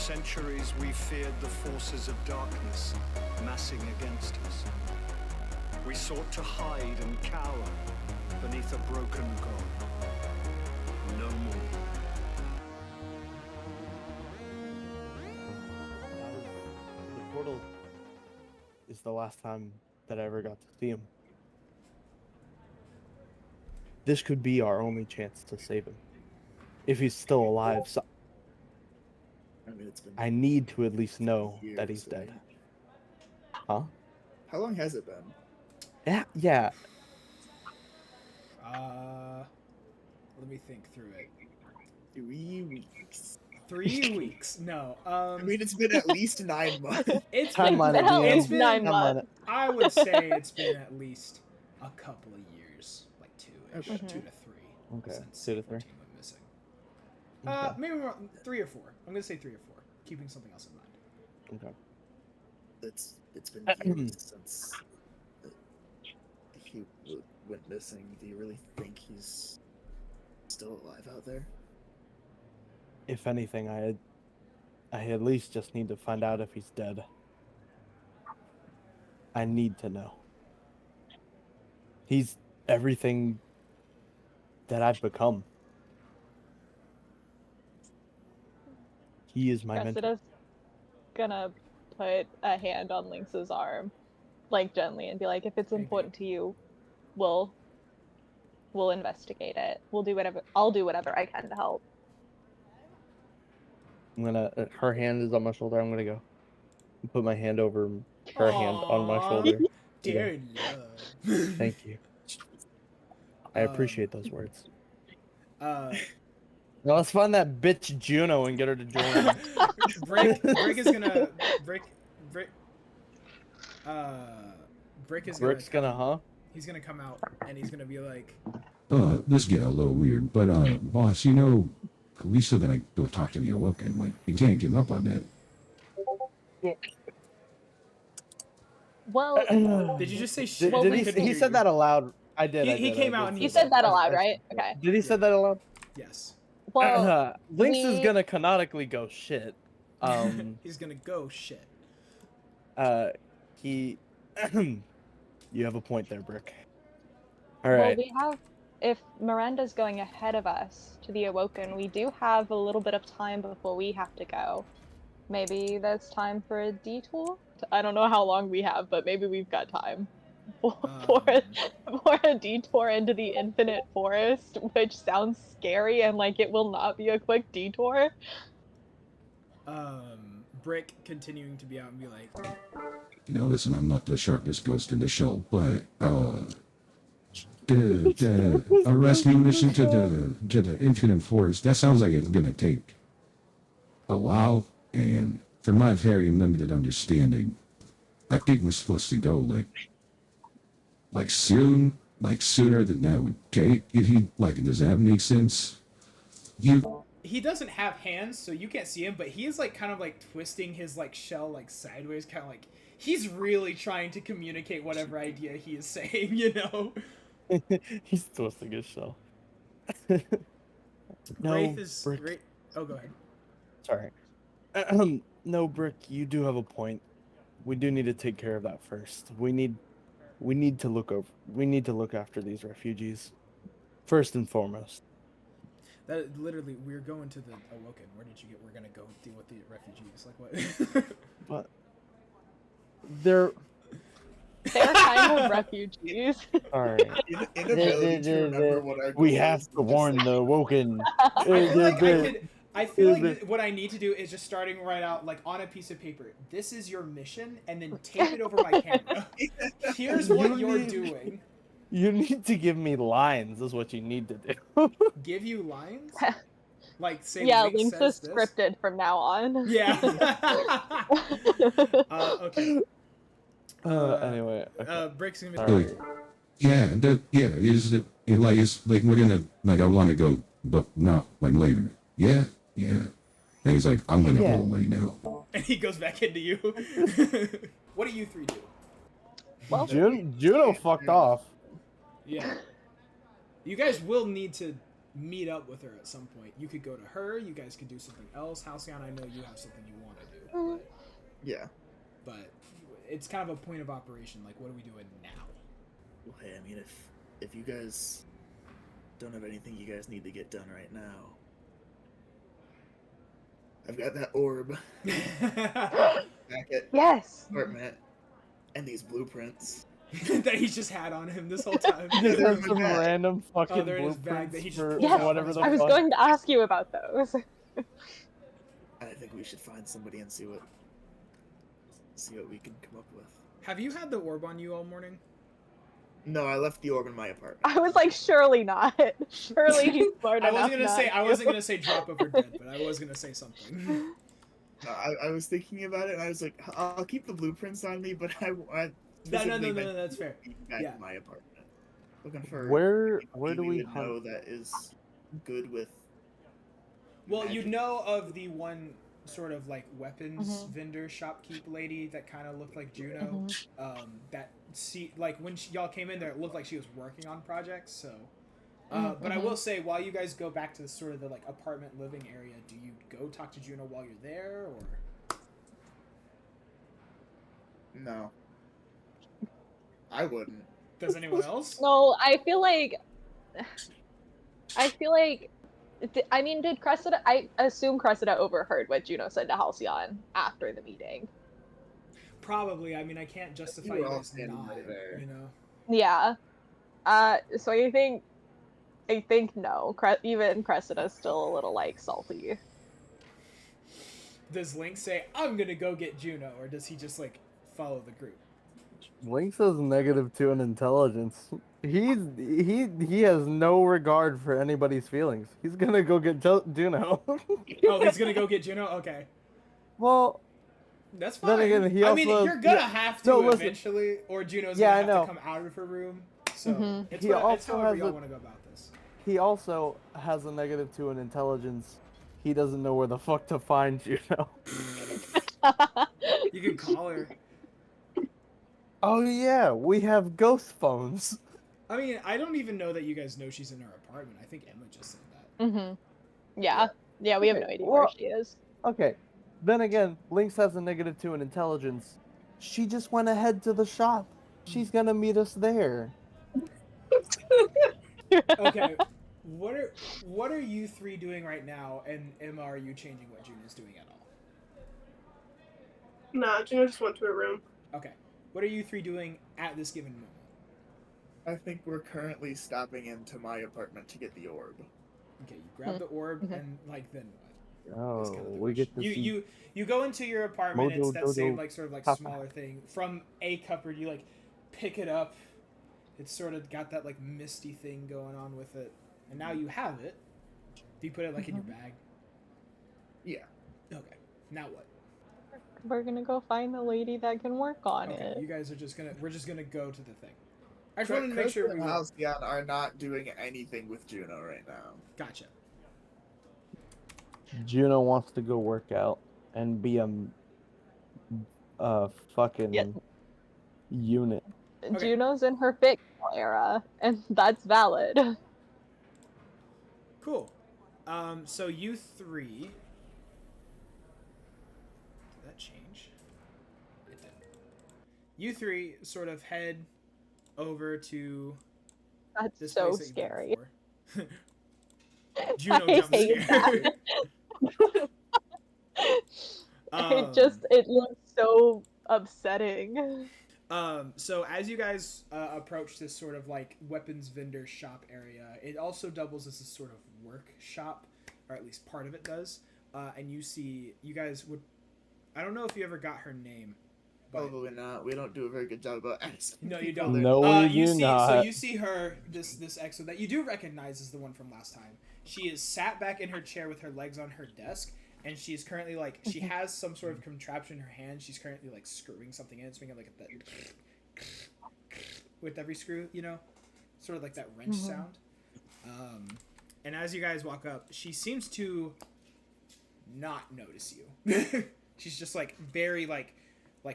centuries, we feared the forces of darkness massing against us. We sought to hide and cower beneath a broken god. No more. The portal is the last time that I ever got to see him. This could be our only chance to save him. If he's still alive, so I mean, it's been I need to at least know years, that he's dead. right? Huh? How long has it been? Yeah. Let me think through it. 3 weeks. 3 weeks. No. I mean, it's been at least 9 months. It's Timeline been, at the it's end. been 9 Timeline months. I would say it's been at least a couple of years, like 2-ish, Okay. 2 to 3. Okay, Since 2 to 3. 14 went missing. Okay. Maybe more, 3 or 4. I'm gonna say 3 or 4, keeping something else in mind. Okay. It's been years since he went missing. Do you really think he's still alive out there? If anything, I at least just need to find out if he's dead. I need to know. He's everything that I've become. He is my mentor. Cressida's gonna put a hand on Lynx's arm, like gently, and be like, "If it's important to you, we'll investigate it. We'll do whatever. I'll do whatever I can to help." I'm gonna. Her hand is on my shoulder. I'm gonna go put my hand over her hand on my Aw. shoulder. Dear love. Thank you. I appreciate those words. Uh, Now let's find that bitch Juno and get her to join. Brick is gonna Brick is Brick's gonna, huh? He's gonna come out and he's gonna be like, This get a little weird, but boss, you know, Lisa that I go talk to the awoken, like, you can't give up on that. Well, did you just say shit? Well, Did he said that aloud? I did. He came out and you said that aloud, right? Okay. Did he say that aloud? Yes. Well, Lynx is we- gonna canonically go shit. He's gonna go shit. He. You have a point there, Brick. All well, right. we have. If Miranda's going ahead of us to the Awoken, we do have a little bit of time before we have to go. Maybe there's time for a detour? I don't know how long we have, but maybe we've got time for a detour into the infinite forest, which sounds scary and like it will not be a quick detour. Brick continuing to be out and be like, You know, listen, I'm not the sharpest ghost in the show, but, a rescue mission to the infinite forest, that sounds like it's gonna take a while, and from my very limited understanding, I think we're supposed to go, like soon, like sooner than that would take, if he, like, does that make sense? he doesn't have hands, so you can't see him, but he is like kind of like twisting his like shell like sideways, kind of like he's really trying to communicate whatever idea he is saying, you know? He's twisting his shell. Wraith is Brick. great. Oh, go ahead. Sorry. No, Brick, you do have a point. We do need to take care of that first. We need to look after these refugees. First and foremost. That literally, we're going to the Awoken. Where did you get? We're gonna go deal with the refugees. Like what? But they're kind of refugees. alright. Inability to remember what our We goal have is, to just warn like- the awoken. I feel like what I need to do is just starting right out, like on a piece of paper. This is your mission, and then tape it over my camera. Here's what you're doing. You need to give me lines. Is what you need to do. Give you lines? Like say Yeah, Link Lynx says is this? scripted from now on. Yeah. Okay. Anyway. Okay. Brick's gonna be Alright. Is like we're gonna, like, I wanna go, but not, like, later. Yeah. And he's like, I'm gonna Yeah. roll right now. and he goes back into you. What do you three do? Well, Juno fucked off. Yeah. You guys will need to meet up with her at some point. You could go to her. You guys could do something else. Halcyon, I know you have something you want to do, Yeah. but it's kind of a point of operation. Like, what are we doing now? Well, hey, I mean, if you guys don't have anything you guys need to get done right now, I've got that orb back at Yes. apartment and these blueprints. That he's just had on him this whole time. Just they're have in some my bag. random fucking they're in his bag blueprints that he just for pulls out whatever from the his I was fuck. going to ask you about those. I think we should find somebody and see what we can come up with. Have you had the orb on you all morning? No, I left the orb in my apartment. I was like, surely not. Surely he's smart I enough. wasn't gonna say drop over dead, but I was gonna say something. I was thinking about it and I was like, I'll keep the blueprints on me, but I No, specifically that's fair. back Yeah. in my apartment. Looking for Where anybody do we would hunt? know that is good with. Well, you magic. know of the one sort of like weapons Mhm. vendor shopkeep lady that kind of looked like Juno. Mhm. Like when y'all came in there, it looked like she was working on projects. So, but I will say, while you guys go back to the sort of the like apartment living area, do you go talk to Juno while you're there, or? No. I wouldn't. Does anyone else? No, I feel like. I mean, did Cressida? I assume Cressida overheard what Juno said to Halcyon after the meeting. Probably. I mean, I can't justify We you were all guys standing not. right there. You know. Yeah. So I think no. Even Cressida's still a little like salty. Does Link say, "I'm gonna go get Juno," or does he just like follow the group? Link says -2 in intelligence. He has no regard for anybody's feelings. He's gonna go get Juno. Oh, he's gonna go get Juno. Okay, Well, that's fine. then again, he I mean, also you're gonna have to No, listen. eventually, or Juno's Yeah, gonna I have to know. come out of her room. So Mhm. it's, He it's also however has y'all a- want to go about this. he also has a -2 in intelligence. He doesn't know where the fuck to find Juno. You can call her. Oh yeah, we have ghost phones. I mean, I don't even know that you guys know she's in her apartment. I think Emma just said that. Mhm. Yeah. Yeah, we have no Okay, idea where well- she is. Okay, then again, Lynx has a -2 in intelligence. She just went ahead to the shop. She's gonna meet us there. Okay, what are you three doing right now? And Emma, are you changing what Juno's doing at all? Nah, Juno just went to her room. Okay, what are you three doing at this given moment? I think we're currently stopping into my apartment to get the orb. Okay, you grab the orb Mhm. and like then what? Oh, That's kind of the we get to question. see. You go into your apartment. Mojo It's that same Jojo like sort of like Papa. smaller thing from a cupboard. You like pick it up. It's sort of got that like misty thing going on with it, and now you have it. Do you put it like in your bag? Yeah. Okay. Now what? We're gonna go find the lady that can work on Okay, it. you guys are just gonna. We're just gonna go to the thing. I just wanted to make sure we and were. Halcyon are not doing anything with Juno right now. Gotcha. Juno wants to go work out and be a fucking Yeah. unit. Juno's in her fit era, and that's valid. Cool. So you three. Did that change? It did. You three sort of head over to That's this so place that you've been scary. before. Juno I jump hate scare. It looks so upsetting. So as you guys approach this sort of like weapons vendor shop area, it also doubles as a sort of workshop, or at least part of it does. And you guys would, I don't know if you ever got her name. But Probably not. We don't do a very good job about asking. no, you people don't. their- No, we you do see, not. So you see her, this exo that you do recognize as the one from last time. She is sat back in her chair with her legs on her desk, and she's currently like she has some sort of contraption in her hand. She's currently like screwing something in. It's making like that with every screw, you know, sort of like that wrench sound. And as you guys walk up, she seems to not notice you. She's just like very like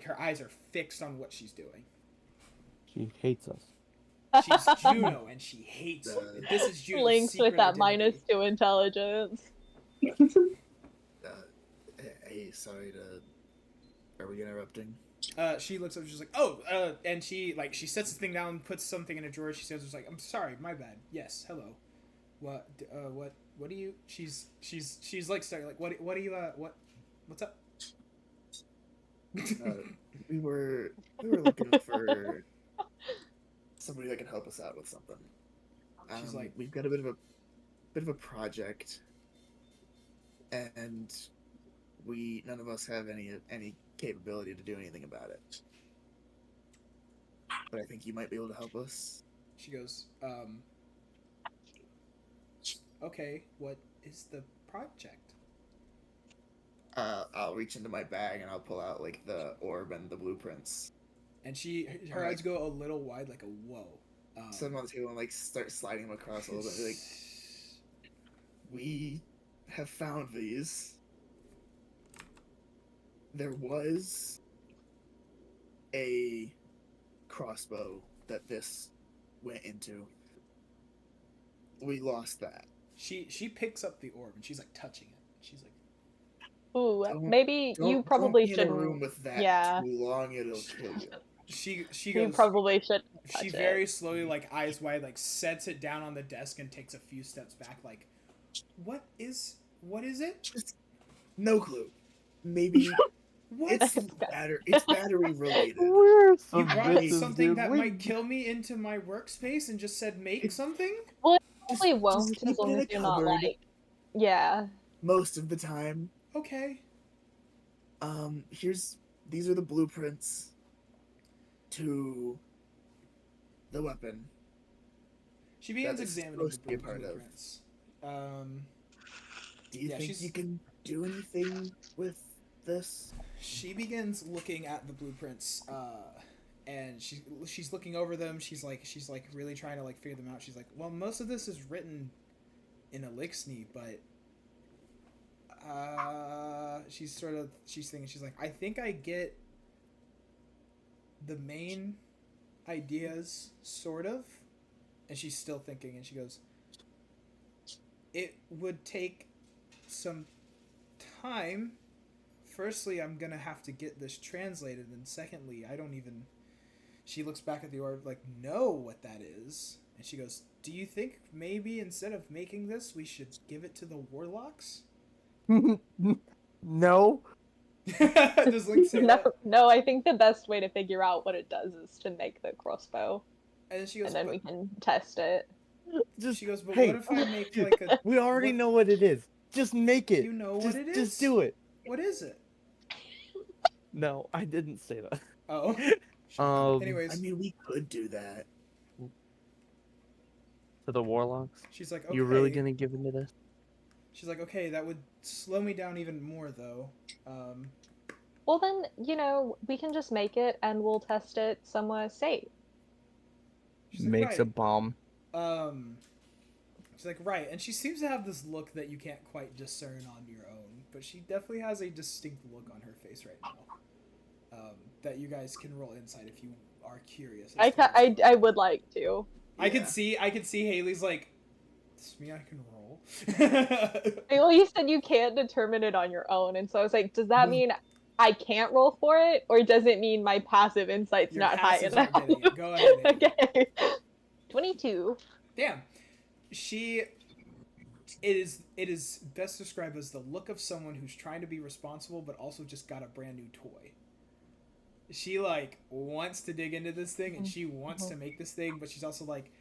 her eyes are fixed on what she's doing. She hates us. She's Juno, and she hates you. This is Juno's Links secret with that identity. -2 intelligence. Uh, hey, sorry to. Are we interrupting? She looks up. She's like, "Oh," and she sets the thing down, puts something in a drawer. She says, "It's like, I'm sorry, my bad. Yes, hello. What? What do you?" She's like starting like, "What do you? What's up?" We were looking for somebody that can help us out with something. She's like, we've got a bit of a project, and none of us have any capability to do anything about it. But I think you might be able to help us. she goes, "Okay, what is the project?" I'll reach into my bag and I'll pull out like the orb and the blueprints. And her eyes go a little wide, like a whoa. Set them on the table and like start sliding them across a little bit. Like, we have found these. There was a crossbow that this went into. We lost that. She picks up the orb and she's like touching it. She's like, Ooh, Don't- maybe you Don't probably be in a shouldn't. room with that Yeah. too long; it'll kill you. she You goes. probably should. She very slowly, like eyes wide, like sets it down on the desk and takes a few steps back. Like, what is it? Just no clue. Maybe What? it's battery related. We're You some brought bitches, something dude. that We- might kill me into my workspace and just said make something? Probably won't keep as it long in as a you're not cupboard. like. Yeah. Most of the time. Okay. These are the blueprints to the weapon. She begins That is examining supposed the to be a part of. blueprints. Do you Yeah, think she's- you can do anything with this? She begins looking at the blueprints, and she's looking over them. She's like really trying to like figure them out. She's like, well, most of this is written in Elixir, but she's thinking. She's like, I think I get the main ideas, sort of, and she's still thinking. And she goes, it would take some time. Firstly, I'm gonna have to get this translated, and secondly, I don't even. She looks back at the orb like, know what that is, and she goes, do you think maybe instead of making this, we should give it to the warlocks? No. Does Link say that? No, I think the best way to figure out what it does is to make the crossbow, And then she goes, and then but, we can test it. Just she goes, but hey, what if I make dude, like a? we already what- know what it is. Just make it. You know what just, it Just is? do it. What is it? No, I didn't say that. Oh. Anyways, I mean, we could do that. To the warlocks. she's like, okay. You really gonna give into this? She's like, okay, that would slow me down even more, though. Well, then, we can just make it and we'll test it somewhere safe. She's like, Makes a right. bomb. She's like, right, and she seems to have this look that you can't quite discern on your own, but she definitely has a distinct look on her face right now. That you guys can roll insight if you are curious. I would like to. I could see Haley's like, this me I can roll. Well, you said you can't determine it on your own, and so I was like, does that mean I can't roll for it, or does it mean my passive insight's Your not high passives enough? aren't getting it. Go ahead. Haley. Okay. 22. Damn. It is best described as the look of someone who's trying to be responsible but also just got a brand new toy. She like wants to dig into this thing and she wants to make this thing, but she's also like,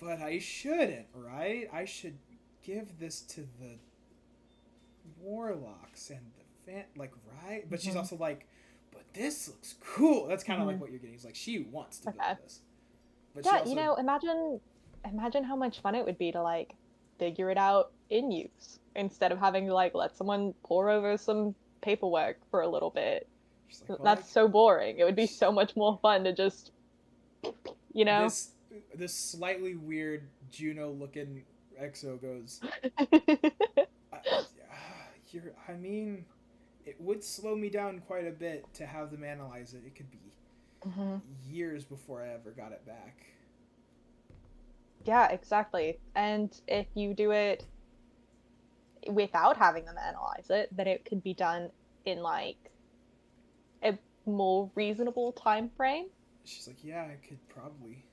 but I shouldn't, right? I should give this to the warlocks and the right? But she's also like, but this looks cool. That's kind of like what you're getting. It's like she wants to build this. But Yeah, she also, imagine how much fun it would be to like figure it out in use instead of having to like let someone pore over some paperwork for a little bit. she's like, well, That's so boring. It would be so much more fun to just, This slightly weird Juno-looking Exo goes, I mean, it would slow me down quite a bit to have them analyze it. It could be years before I ever got it back. Yeah, exactly. And if you do it without having them analyze it, then it could be done in like a more reasonable time frame. She's like, yeah, I could probably.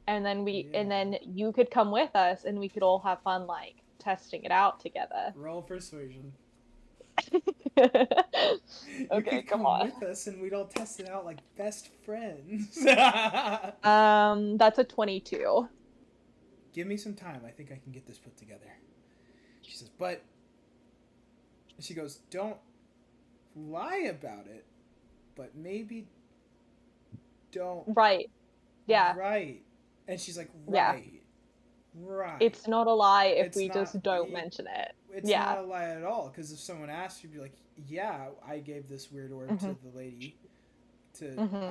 And then Yeah. you could come with us and we could all have fun like testing it out together. Roll persuasion. Okay, You could come come on. with us and we'd all test it out like best friends. That's a 22. Give me some time. I think I can get this put together. She says, but she goes, don't lie about it, but maybe don't. Right. Yeah. Right. And she's like, Yeah. right. Right. It's not a lie if It's we not- just don't mention it. It's Yeah. not a lie at all, because if someone asked, you'd be like, yeah, I gave this weird orb to the lady.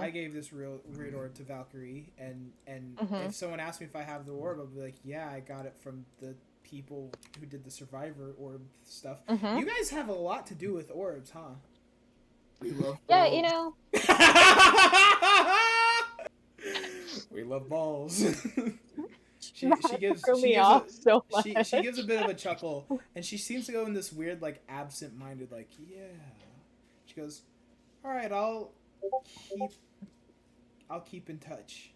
I gave this weird orb to Valkyrie, and if someone asked me if I have the orb, I'll be like, yeah, I got it from the people who did the survivor orb stuff. You guys have a lot to do with orbs, huh? We love Yeah, balls. you know. We love balls. she gives threw me off so much. she gives a bit of a chuckle, and she seems to go in this weird like absent-minded like, yeah. She goes, all right, I'll keep in touch.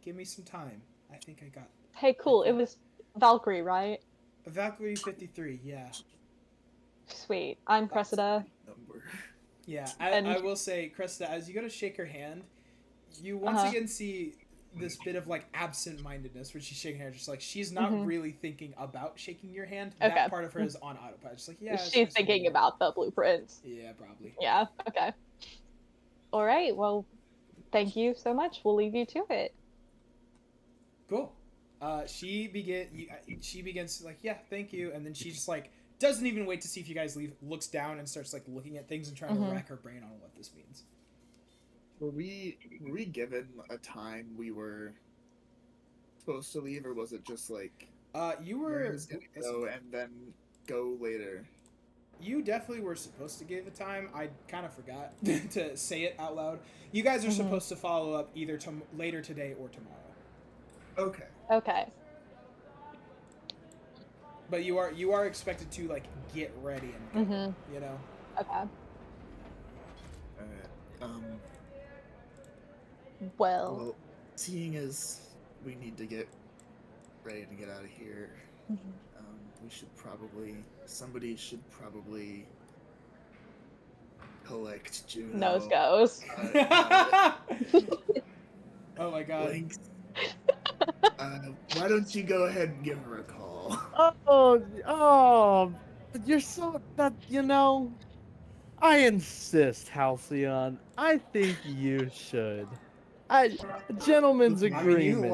Give me some time. I think I got Hey, cool. It was Valkyrie, right? Valkyrie 53. Yeah. Sweet. I'm Cressida. Number. Yeah, And- I will say, Cressida, as you go to shake her hand, you once again see this bit of like absent-mindedness where she's shaking her hand, just like she's not really thinking about shaking your hand. Okay. That part of her is on autopilot. Just like, yeah. it's She's nice to thinking meet you. about the blueprints. Yeah, probably. Yeah, okay. All right, well, thank you so much. We'll leave you to it. Cool. She begins like, yeah, thank you, and then she just like doesn't even wait to see if you guys leave. Looks down and starts like looking at things and trying to rack her brain on what this means. Were we given a time we were supposed to leave, or was it just like You we're were just gonna go and then go later? You definitely were supposed to give a time. I kind of forgot to say it out loud. You guys are supposed to follow up either later today or tomorrow. Okay. Okay. But you are expected to like get ready and go, you know. Okay. Alright. Well, Well, seeing as we need to get ready to get out of here, somebody should probably collect Juno. nose goes. Oh my god. Lynx. Why don't you go ahead and give her a call? Oh, you're so that I insist, Halcyon. I think you should. Gentleman's I mean, agreement.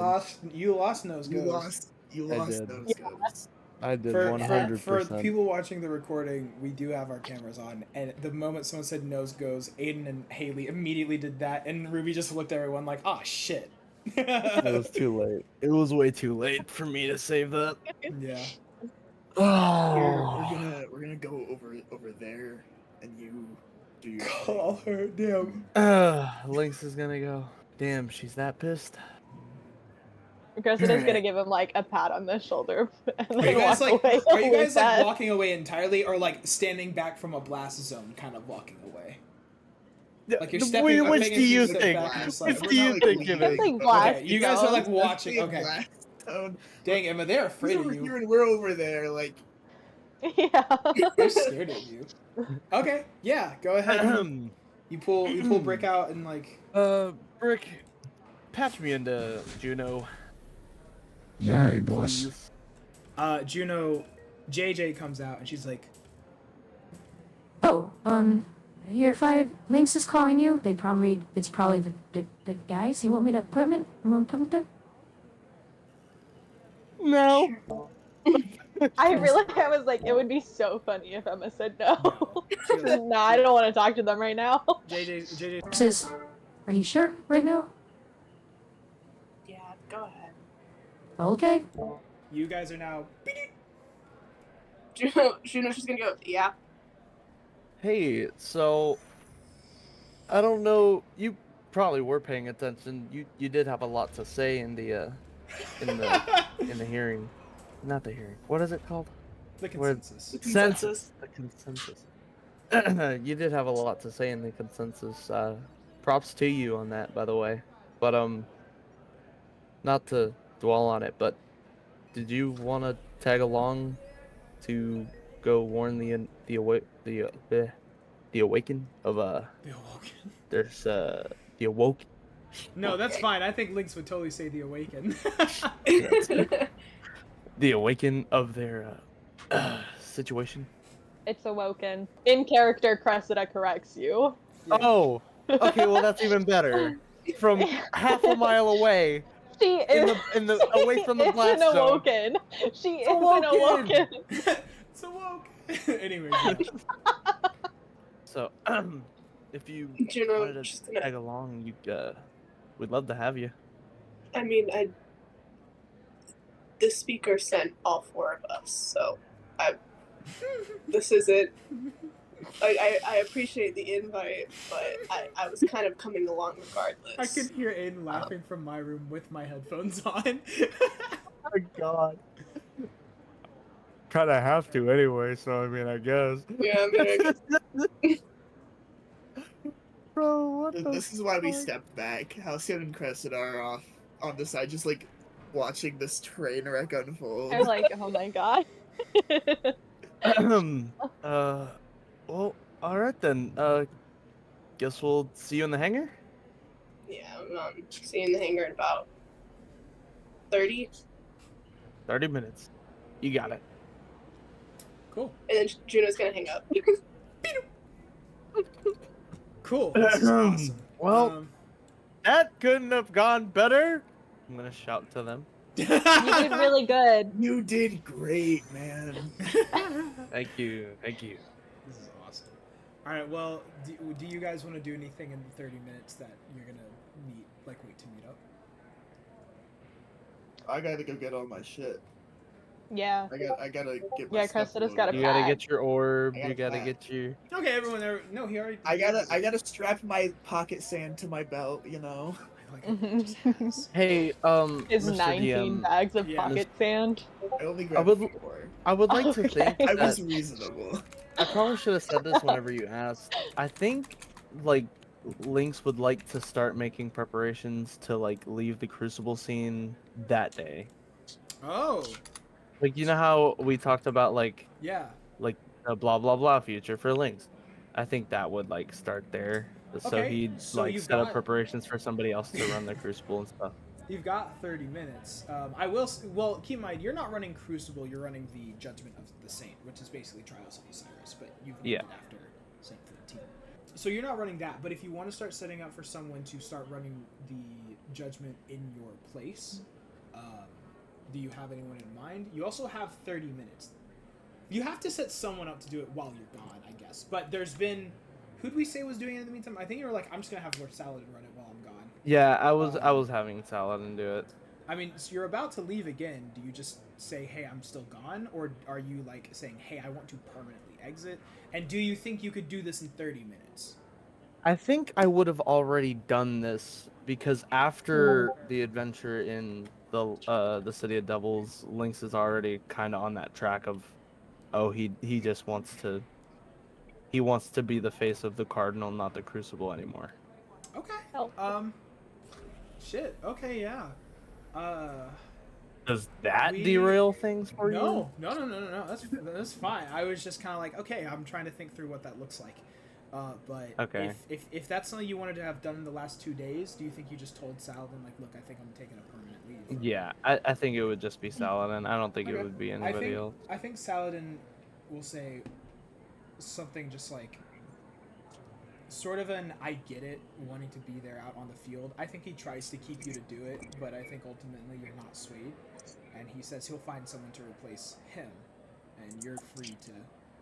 you lost nose You goes. lost did. those goes. I did For 100%. the people watching the recording, we do have our cameras on, and the moment someone said nose goes, Aiden and Haley immediately did that, and Ruby just looked at everyone like, oh shit. It was too late. It was way too late for me to save that. Yeah. Oh. We're gonna go over there, and you do your Call her, damn. Lynx is gonna go. Damn, she's that pissed. Cressida's gonna give him like a pat on the shoulder and Are then you guys walk like away. are you with guys like that. walking away entirely, or like standing back from a blast zone, kind of walking away? Like you're stepping up, Which taking do a few you steps think? back and just Which like, do you think of it? Something black. Okay, you guys are like zone. watching. Okay, dang, Emma, they're afraid He's of over you. here and we're over there. Like, Yeah. They're scared of you. Okay, yeah, go ahead. You pull Brick out and like. Brick, patch me into Juno. Yeah, hey, boss. please. Juno, JJ comes out and she's like, Oh, here, Fire Lynx is calling you. It's probably the guys. You want me to put them in? You want me to put them No. I was like, it would be so funny if Emma said no. She goes, No, I don't want to talk to them right now. JJ. there? Says, are you sure right now? Yeah, go ahead. Okay. You guys are now. Juno, she's gonna go, yeah. Hey, so I don't know. You probably were paying attention. You did have a lot to say in the in the hearing, not the hearing. What is it called? The Where- consensus. Census. The consensus. You did have a lot to say in the consensus. Props to you on that, by the way. But not to dwell on it, but did you want to tag along to go warn the awaken of The awoken. there's the awoken. No, that's fine. I think Lynx would totally say the awaken. The awaken of their situation. It's awoken. In character, Cressida corrects you. Yeah. Oh, okay. Well, that's even better. From half a mile away, She is in the away from the is blast an zone. awoken. She is an awoken! awoken. It's awoke. Anyways, yeah. So, if you Juno, wanted to just gonna. tag along, we'd love to have you. I mean, the speaker sent all 4 of us, so this isn't. I appreciate the invite, but I was kind of coming along regardless. I could hear Aiden laughing from my room with my headphones on. Oh my god. Kind of have to anyway, so I mean, I guess. Yeah, I mean, Bro, what the This is why we fuck? stepped back. Halcyon and Cressida are off on the side, just like watching this train wreck unfold. I'm like, oh my god. Well, all right then. Guess we'll see you in the hangar. yeah, see you in the hangar in about 30, 30 minutes. You got it. Cool. and then Juno's gonna hang up. Cool. This is awesome. Well, that couldn't have gone better. I'm gonna shout to them. You did really good. You did great, man. Thank you. Thank you. This is awesome. All right. Well, do you guys want to do anything in the 30 minutes that you're gonna wait to meet up? I gotta go get all my shit. Yeah. I gotta get my Yeah, stuff Cressida's loaded. gotta You gotta pack. get your orb. I gotta You gotta pack. get your. Okay, everyone there. No, he already. I gotta strap my pocket sand to my belt, you know. I like it. Just has. Hey, It's Mr. 19 DM, bags of Yeah. pocket sand. I only grabbed would- 4. I would like to Okay. think I that was reasonable. I probably should have said this whenever you asked. I think, like, Lynx would like to start making preparations to, like, leave the Crucible scene that day. Oh, Like, you know how we talked about, like, yeah. a blah blah blah future for Lynx? I think that would, like, start there. So Okay, he'd, so like, you've set up got- preparations for somebody else to run the Crucible and stuff. You've got 30 minutes. Well, keep in mind, you're not running Crucible, you're running the Judgment of the Saint, which is basically Trials of Osiris, but you've named Yeah. it after Saint 13. So you're not running that, but if you want to start setting up for someone to start running the Judgment in your place, do you have anyone in mind? You also have 30 minutes. You have to set someone up to do it while you're gone, I guess. But there's been... Who'd we say was doing it in the meantime? I think you were like, I'm just going to have Lord Saladin run it while I'm gone. Yeah, I was having Saladin do it. I mean, so you're about to leave again. Do you just say, hey, I'm still gone? Or are you, like, saying, hey, I want to permanently exit? And do you think you could do this in 30 minutes? I think I would have already done this because after the adventure in the City of Devils, Lynx is already kind of on that track of, oh, he just wants to be the face of the Cardinal, not the Crucible anymore. Okay. Helpful. Shit. Okay, yeah. Does that We- derail things for you? No. That's fine. I was just kind of like, okay, I'm trying to think through what that looks like. But Okay. if that's something you wanted to have done in the last 2 days, do you think you just told Saladin, like, look, I think I'm taking a permanent leave? Yeah, I think it would just be Saladin. I don't think Okay. it would be anybody else. I think Saladin will say something just like, sort of an I get it, wanting to be there out on the field. I think he tries to keep you to do it, but I think ultimately you're not swayed. And he says he'll find someone to replace him, and you're free to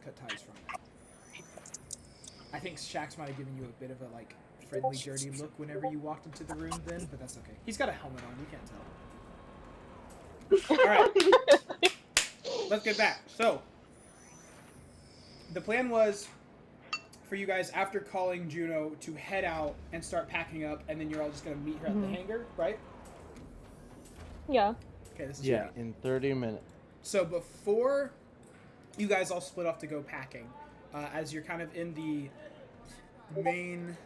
cut ties from it. I think Shax might have given you a bit of a, like, friendly, dirty look whenever you walked into the room then, but that's okay. He's got a helmet on, you can't tell. Alright. Let's get back. So, the plan was for you guys, after calling Juno, to head out and start packing up, and then you're all just going to meet her at the hangar, right? Yeah. Okay, this is Yeah, great. in 30 minutes. So before you guys all split off to go packing, as you're kind of in the main,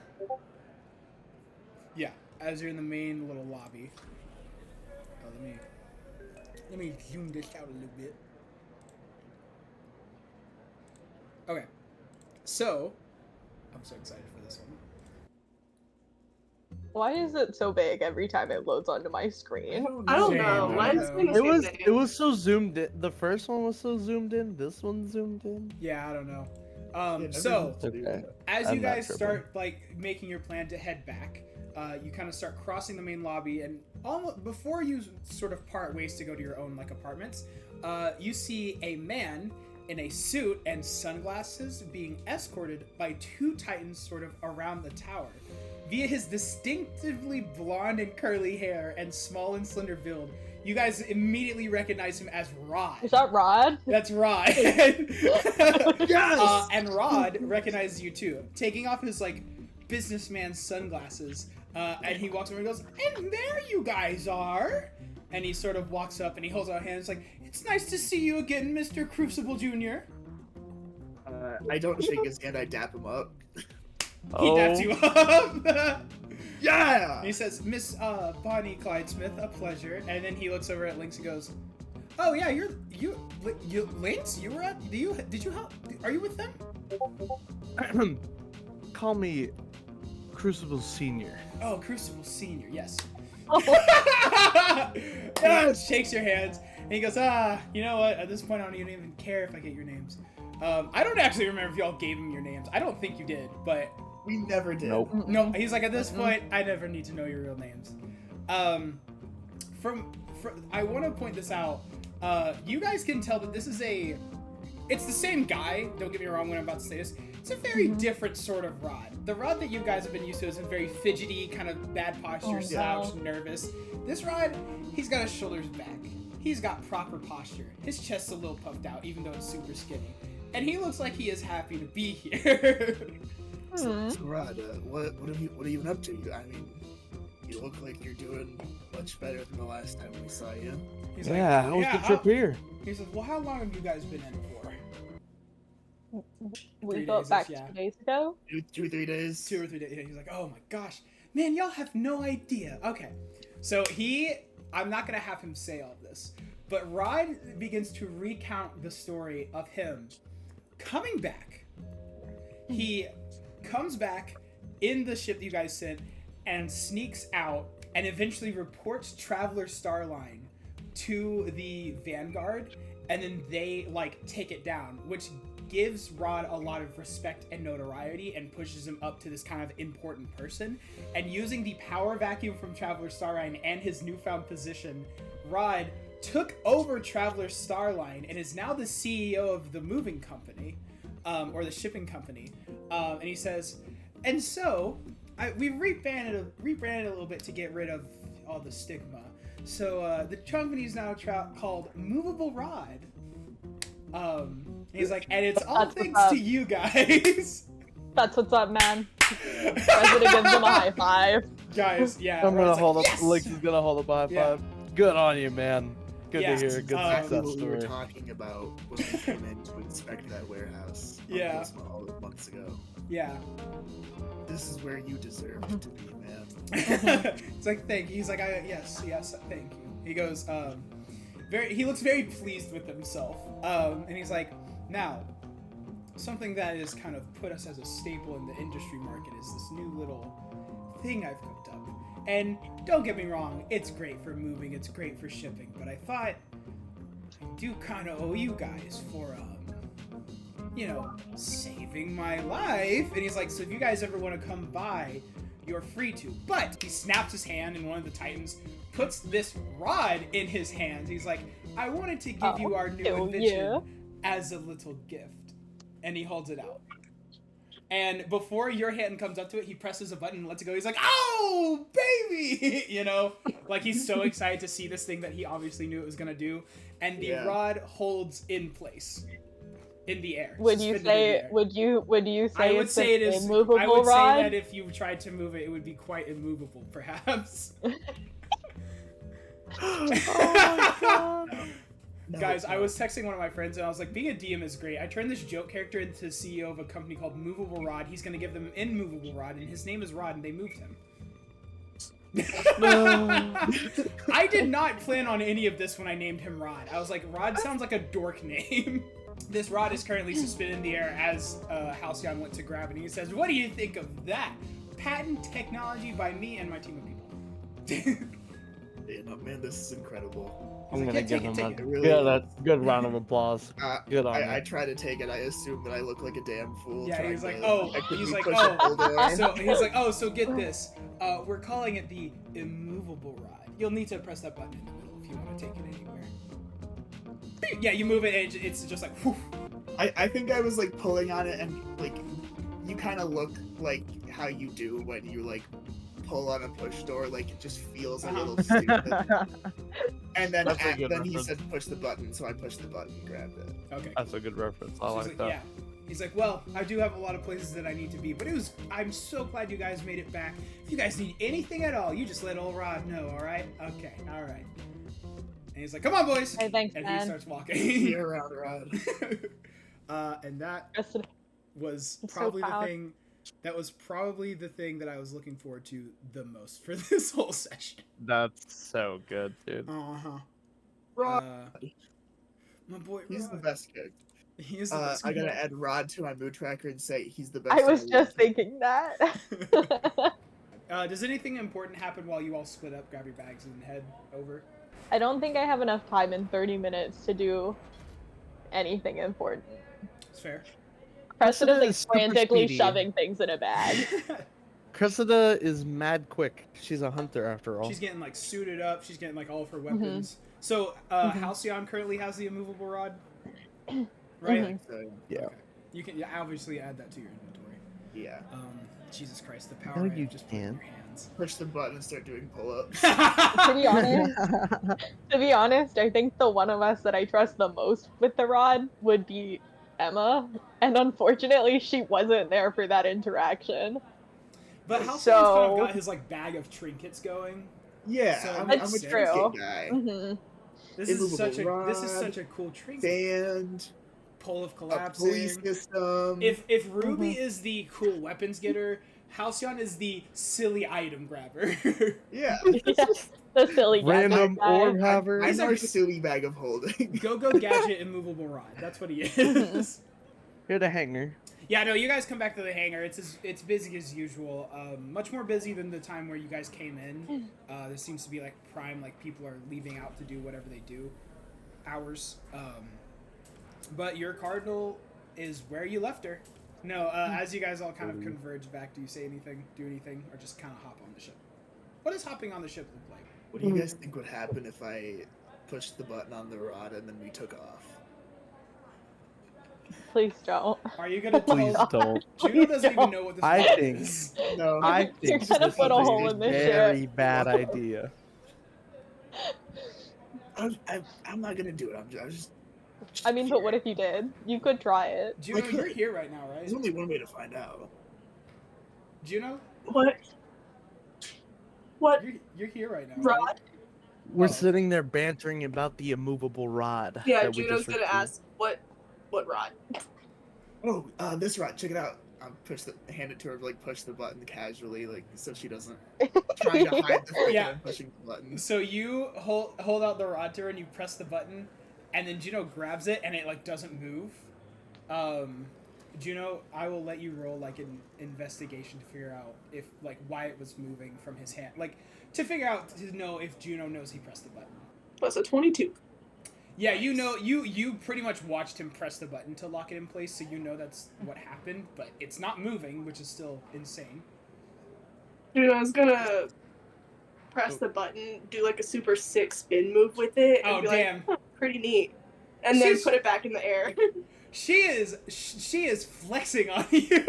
as you're in the main little lobby. Oh, let me zoom this out a little bit. Okay, so I'm so excited for this one. Why is it so big every time it loads onto my screen? I don't Same, know. I Why don't is know. it the same It name? was so zoomed in. The first one was so zoomed in. This one zoomed in. Yeah, I don't know. Yeah, So never used to do Okay. that. as I'm you not guys tripping. start like making your plan to head back, you kind of start crossing the main lobby, and almost before you sort of part ways to go to your own like apartments, you see a man in a suit and sunglasses being escorted by two titans sort of around the tower. Via his distinctively blonde and curly hair and small and slender build, you guys immediately recognize him as Rod. Is that Rod? That's Rod. Yes! And Rod recognizes you too, taking off his like businessman sunglasses, and he walks over and goes, "And there you guys are." And he sort of walks up and he holds out hands like, "It's nice to see you again, Mr. Crucible Jr." I don't shake his hand, I dap him up. He daps you up. Yeah! And he says, "Miss Bonnie Clydesmith, a pleasure." And then he looks over at Lynx and goes, "Oh yeah, you Lynx? You were at? Did you help? Are you with them?" Call me Crucible Senior. Oh, Crucible Senior, yes. Yes! Shakes your hands and he goes, you know what? At this point, I don't even care if I get your names. I don't actually remember if y'all gave him your names. I don't think you did, but We never did. Nope. no. He's like, at this point, I never need to know your real names. From I want to point this out. You guys can tell that this is it's the same guy. Don't get me wrong when I'm about to say this. It's a very different sort of Rod. The Rod that you guys have been used to is a very fidgety, kind of bad posture, Oh, slouched, no. nervous. This Rod, he's got his shoulders back. He's got proper posture. His chest's a little puffed out, even though it's super skinny. And he looks like he is happy to be here. So Rod, what are you up to? I mean, you look like you're doing much better than the last time we saw you. He's Yeah, how was the trip here? He says, well, how long have you guys been in for? We 3 got days, back yeah. 2 days ago. 2-3 days. 2 or 3 days. He's like, oh my gosh, man, y'all have no idea. Okay, so I'm not gonna have him say all this, but Rod begins to recount the story of him coming back. He comes back in the ship that you guys sent and sneaks out and eventually reports Traveler Starline to the Vanguard, and then they like take it down, which gives Rod a lot of respect and notoriety and pushes him up to this kind of important person. And using the power vacuum from Traveler Starline and his newfound position, Rod took over Traveler Starline and is now the CEO of the moving company, or the shipping company. And he says, and so we've rebranded a little bit to get rid of all the stigma. So the company is now called Immovable Rod. He's like, and it's all That's thanks what's up. to you guys. That's what's up, man. President gives him a high five. Guys, yeah. I'm gonna Rod's like, hold up. yes! Lynx is gonna hold up a high Yeah. five. Good on you, man. Good Yeah. to hear. Good Exactly success what we were story. talking about when we came in to inspect that warehouse. Yeah. All months ago. Yeah. This is where you deserve to be, man. It's like, thank you. He's like, yes, thank you. He goes, he looks very pleased with himself. And he's like, now, something that has kind of put us as a staple in the industry market is this new little thing I've cooked up. And don't get me wrong, it's great for moving, it's great for shipping, but I thought I do kind of owe you guys for, saving my life. And he's like, so if you guys ever want to come by, you're free to. But he snaps his hand, and one of the Titans puts this rod in his hands. He's like, I wanted to give you our new hell invention yeah. as a little gift. And he holds it out. And before your hand comes up to it, he presses a button and lets it go. He's like, oh, baby! Like he's so excited to see this thing that he obviously knew it was going to do. And the rod holds in place. In the air. Would you suspended in the say? air. Would you say I would it's say it an is. immovable I would rod? say that if you tried to move it, it would be quite immovable, perhaps. Oh my god. No, Guys, I no. was texting one of my friends and I was like, being a DM is great. I turned this joke character into the CEO of a company called Movable Rod. He's going to give them an Immovable Rod, and his name is Rod, and they moved him. No. I did not plan on any of this when I named him Rod. I was like, Rod sounds like a dork name. This rod is currently suspended in the air as Halcyon went to grab it. And he says, what do you think of that? Patent technology by me and my team of people. Yeah, no, man, this is incredible. I'm like, gonna "Yeah, give take him it, a take it." good round of applause. Good on I you. try to take it. I assume that I look like a damn fool. Yeah, trying he's like, to oh, actively he's like, push a oh, door. so get this. We're calling it the Immovable Rod. You'll need to press that button in the middle if you want to take it anywhere. Yeah, you move it, and it's just like, whew. I think I was like pulling on it, and like you kind of look like how you do when you like pull on a push door. Like it just feels a little stupid. And then That's a good then he reference. said push the button, so I pushed the button and grabbed it. Okay. That's a good reference. I So he's like that. yeah. He's like, well, I do have a lot of places that I need to be, but I'm so glad you guys made it back. If you guys need anything at all, you just let old Rod know, alright? Okay, alright. And he's like, come on, boys! Hey, thanks, And he man. starts walking. You're around, Rod. And that Justin, was I'm so probably the proud. thing. That was probably the thing that I was looking forward to the most for this whole session. That's so good, dude. Uh-huh. Rod. My boy He's Rod. the best character. He is the best. I gotta add Rod to my mood tracker and say he's the best. I was in the just world. thinking that. Does anything important happen while you all split up, grab your bags, and head over? I don't think I have enough time in 30 minutes to do anything important. It's fair. Cressida Cressida is is super frantically speedy. shoving things in a bag. Cressida is mad quick. She's a hunter after all. She's getting like suited up. She's getting like all of her weapons. So Halcyon currently has the immovable rod, right? So, Yeah. You can obviously add that to your inventory. yeah. Jesus Christ, the power No, I have you just put in can't. your hands. Push the button and start doing pull-ups. To be honest, I think the one of us that I trust the most with the rod would be Emma, and unfortunately, she wasn't there for that interaction. But Halcyon's kind So- of got his like bag of trinkets going. Yeah, So I'm That's a true. trinket guy. hmm This is Immovable such rod, a cool trinket. Band, Pole of a collapsing. police system. If Ruby is the cool weapons getter, Halcyon is the silly item grabber. yeah, Yes, the silly Random gadget guy. orb haver. I'm These are our just- silly bag of holding. Go Gadget, immovable rod. That's what he is. Here the hanger. Yeah, no, you guys come back to the hangar. It's busy as usual. Much more busy than the time where you guys came in. There seems to be like prime, like people are leaving out to do whatever they do. Hours. But your Cardinal is where you left her. No, as you guys all kind of converge back, do you say anything, do anything, or just kind of hop on the ship? What does hopping on the ship look like? What do you guys think would happen if I pushed the button on the rod and then we took off? Please don't. Are you gonna Please tell? don't. Juno doesn't even know what this I button think- is. No, I You're think gonna this put a is hole in this very ship. bad idea. I'm not gonna do it. I'm just. I mean, but what if you did? You could try it. Juno, I could. you're here right now, There's right? only one way to find out. Juno, What? What? you're here right now. Rod? Right? We're Oh. sitting there bantering about the immovable rod. Yeah, that we Juno's just gonna retrieved. ask what rod? Oh, this rod. Check it out. Hand it to her, like push the button casually, like so she doesn't trying to hide the fact Yeah. that I'm pushing the button. So you hold out the rod to her and you press the button, and then Juno grabs it and it like doesn't move. Juno, I will let you roll like an investigation to figure out if like why it was moving from his hand, like to figure out to know if Juno knows he pressed the button. That's a 22. Yeah, you know, you pretty much watched him press the button to lock it in place, so you know that's what happened, but it's not moving, which is still insane. Juno's gonna press the button, do like a super sick spin move with it, and Oh, be damn. like, huh, pretty neat. And then She's- put it back in the air. She is flexing on you.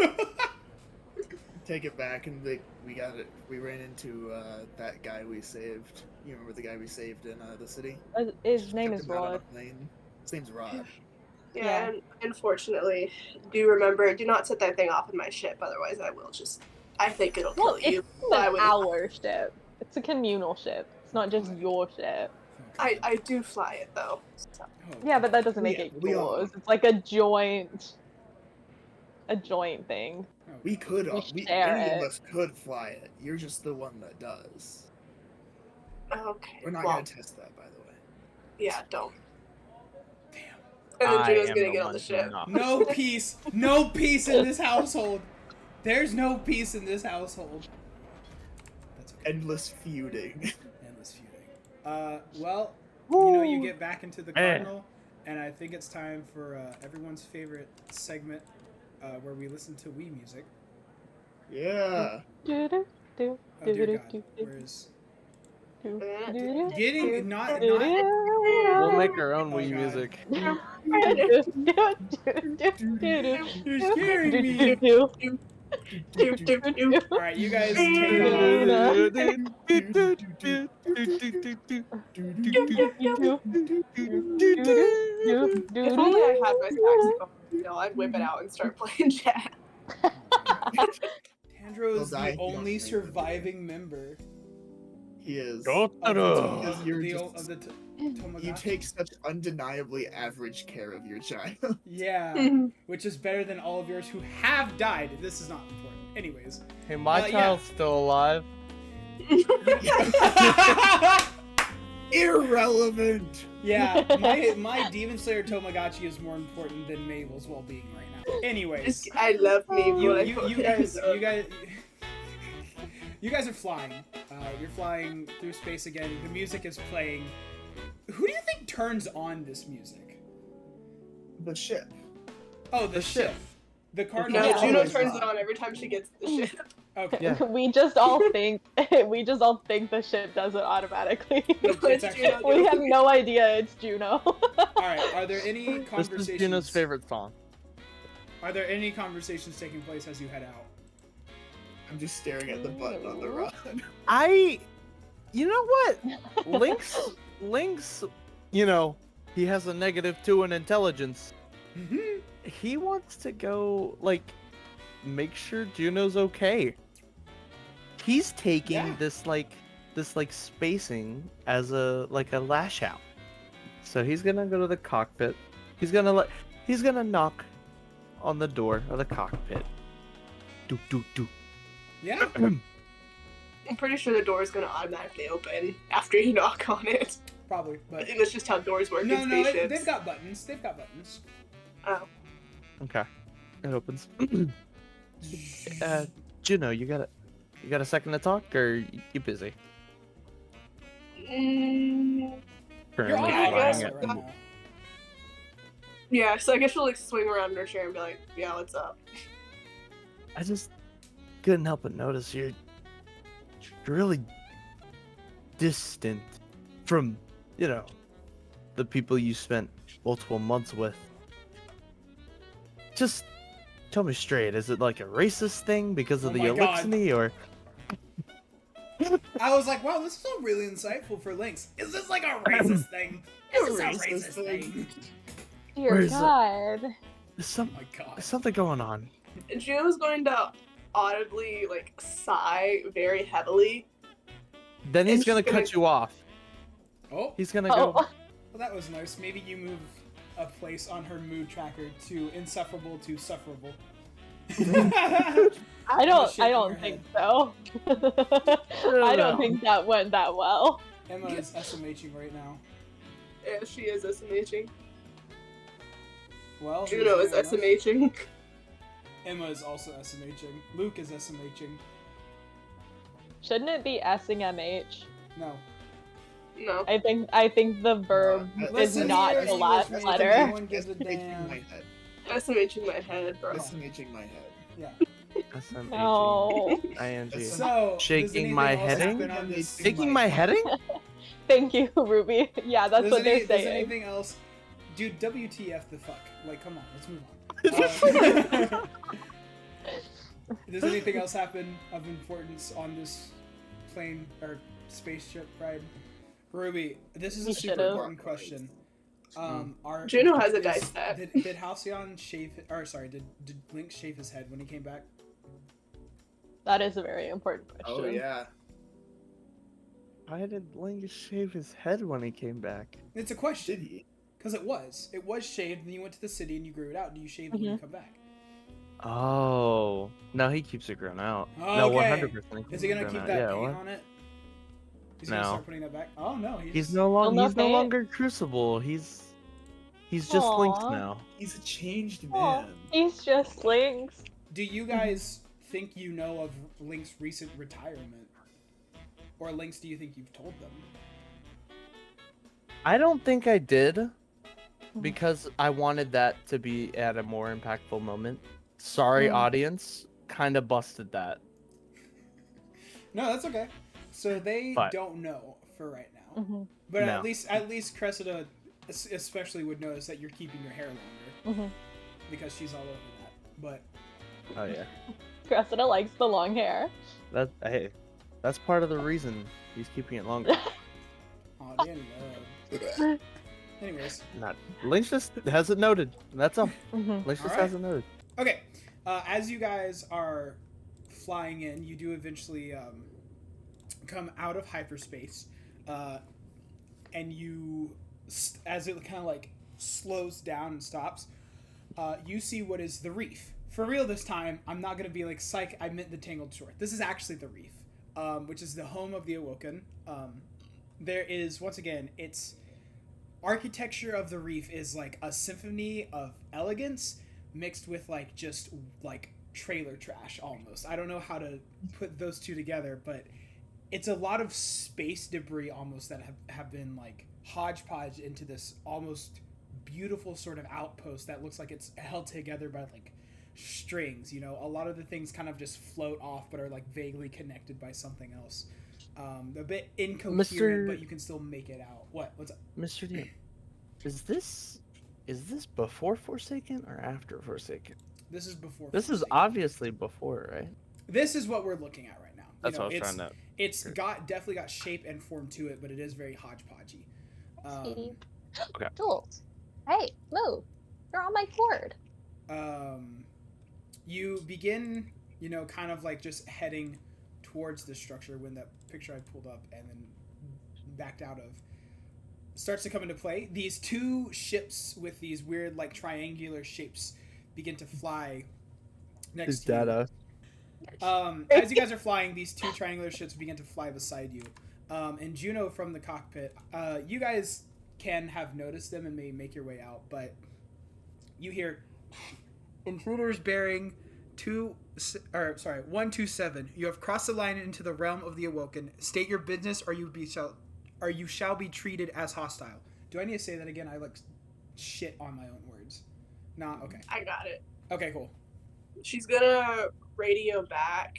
Take it back and we got it. We ran into that guy we saved. You remember the guy we saved in the city? His name Took is him out on a Rod. plane. His name's Rod. Yeah, Yeah. and unfortunately, do not set that thing off in my ship, otherwise I will just, I think it'll Well, kill you. it's I an would- our ship. It's a communal ship, It's not just your ship. I do fly it though. So. Oh, Yeah, but that doesn't make Yeah, it we all yours. know. It's like a joint thing. oh, We could, We share any it. of us could fly it. You're just the one that does. Okay. We're not well, gonna test that, by the way. Yeah, don't. Damn. And then I Juno's am gonna the get on one the who ship. knocks. No peace. No peace in this household. There's no peace in this household. That's okay. Endless feuding. Endless feuding. Well, you know, you get back into the Cardinal, and I think it's time for everyone's favorite segment, where we listen to Wii music. Yeah. Oh dear God, where is getting not? We'll make our own Oh, Wii God. music. You're scaring me. All right, you guys take off. If only I had my saxophone still, I'd whip it out and start playing jazz. Tandro is He'll die the if you don't only sing. surviving member He is. Go of Tandro. You're the just- of the Tomodachi. You take such undeniably average care of your child. Yeah, which is better than all of yours who have died. This is not important. Anyways. Hey, my yeah. child's still alive. Irrelevant. Yeah, my Demon Slayer Tomagotchi is more important than Mabel's well-being right now. Anyways, I love me. you guys are flying. You're flying through space again. The music is playing. Who do you think turns on this music? The ship. Oh, the ship. The Cardinal. No, Yeah. Juno Always turns on. it on every time she gets to the ship. Okay. Yeah. We just all think the ship does it automatically. It's It's actually- Juno We doing have it. no idea it's Juno. All right. Are there any This is conversations? Juno's favorite song. Are there any conversations taking place as you head out? I'm just staring at the button on the rod. You know what? Link's, you know, he has a -2 in intelligence. Mm-hmm. He wants to go, like, make sure Juno's okay. He's taking Yeah. this spacing as a lash out. So he's gonna go to the cockpit. He's gonna knock on the door of the cockpit. Do do do. Yeah. I'm pretty sure the door is going to automatically open after you knock on it. Probably, I but think that's just how doors work no, in no, spaceships. they've got buttons. They've got buttons. Oh. Okay. It opens. Juno, you got a second to talk, or you busy? Mm, You're on Currently I flying guess. it. right now. yeah, so I guess she'll like swing around in her chair and be like, yeah, what's up? I just couldn't help but notice you're really distant from, you know, the people you spent multiple months with. Just tell me straight, is it like a racist thing because of Oh the my God. elixir, or I was like, wow, this is all really insightful for Lynx. Is this like a racist thing? Is this a racist thing? Dear Where's the- God. is Oh my God. something going on? And Juno's going to audibly like sigh very heavily. Then he's And gonna she's gonna- cut you off. Oh, He's gonna Oh, go. well, that was nice. Maybe you move a place on her mood tracker to insufferable to sufferable. I don't shaking your think head. so. I don't think that went that well. Emma is SMHing right now. Yeah, she is SMHing. Well, Juno is there's anyone else? SMHing. Emma is also SMHing. Luke is SMHing. Shouldn't it be S-ing MH? No. No. I think the verb is Listen not here, the last English letter. major, no one gives a SMHing damn. my head. SMHing my head, bro. SMHing my head. Yeah. SMHing. No. ING. So, Shaking does anything my else heading? happen on this- Shaking my heading? Thank you, Ruby. Yeah, that's what they're Does saying. anything else? Dude, WTF the fuck? Like, come on, let's move on. Does anything else happen of importance on this plane or spaceship ride? Ruby, this is a We super should've. important question. Our Juno has a dice set. Did Halcyon shave? Or sorry, did Link shave his head when he came back? That is a very important question. Oh yeah. Why did Lingus shave his head when he came back? It's a Did question. he? Because it was shaved, and then you went to the city and you grew it out. Do you shave it when you come back? Oh. No, he keeps it grown out. Oh, No, okay. 100% Is he gonna grown keep out. that Yeah, paint what? on it? He's gonna No. start putting that back. Oh no, He's no longer no he's no paint? longer Crucible. He's just Lynx Aw. now. He's a changed Aw, man. he's just Lynx. Do you guys think you know of Link's recent retirement? Or Lynx, do you think you've told them? I don't think I did because I wanted that to be at a more impactful moment. Sorry, audience, kind of busted that. No, that's okay. So they But- don't know for right now. Mhm. But No. at least Cressida especially would notice that you're keeping your hair longer Mhm. because she's all over that. But Oh yeah. Cressida likes the long hair. That's part of the reason he's keeping it longer. oh, Danny, anyways, Not Lynx just hasn't noted. That's all. Mhm. Lynx just Alright. hasn't noted. okay. As you guys are flying in, you do eventually come out of hyperspace, and you, as it kind of like slows down and stops, you see what is the Reef. For real this time, I'm not gonna be like, psych, I meant the Tangled Shore. This is actually the Reef, which is the home of the Awoken. There is, once again, its architecture of the Reef is like a symphony of elegance mixed with like just like trailer trash almost. I don't know how to put those two together, but it's a lot of space debris almost that have been like hodgepodge into this almost beautiful sort of outpost that looks like it's held together by like strings. You know, a lot of the things kind of just float off but are like vaguely connected by something else. A bit incoherent, but you can still make it out. What's up? Mr. DM, is this before Forsaken or after Forsaken? This is before. This is Forsaken. obviously before, right? This is what we're looking at right now. That's what I was trying to. It's definitely got shape and form to it, but it is very hodgepodgey. Okay. Jules, hey, move. You're on my cord. You begin, kind of like just heading towards the structure when that picture I pulled up and then backed out of starts to come into play. These two ships with these weird like triangular shapes begin to fly next to Data. you. As you guys are flying, these two triangular ships begin to fly beside you. And Juno from the cockpit, you guys can have noticed them and may make your way out, but you hear intruders bearing 127. You have crossed the line into the realm of the Awoken. State your business, or you shall be treated as hostile. Do I need to say that again? I like shit on my own words. Nah, okay. I got it. Okay, cool. She's gonna radio back.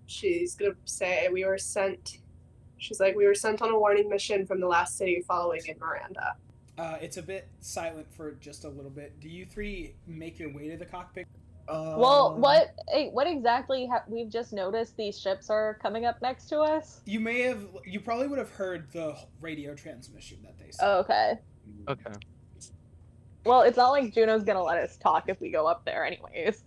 She's gonna say we were sent. She's like, we were sent on a warning mission from the last city following in Miranda. It's a bit silent for just a little bit. Do you three make your way to the cockpit? Well, what exactly we've just noticed these ships are coming up next to us? You probably would have heard the radio transmission that they said. Oh, okay. Okay. Well, it's not like Juno's gonna let us talk if we go up there anyways.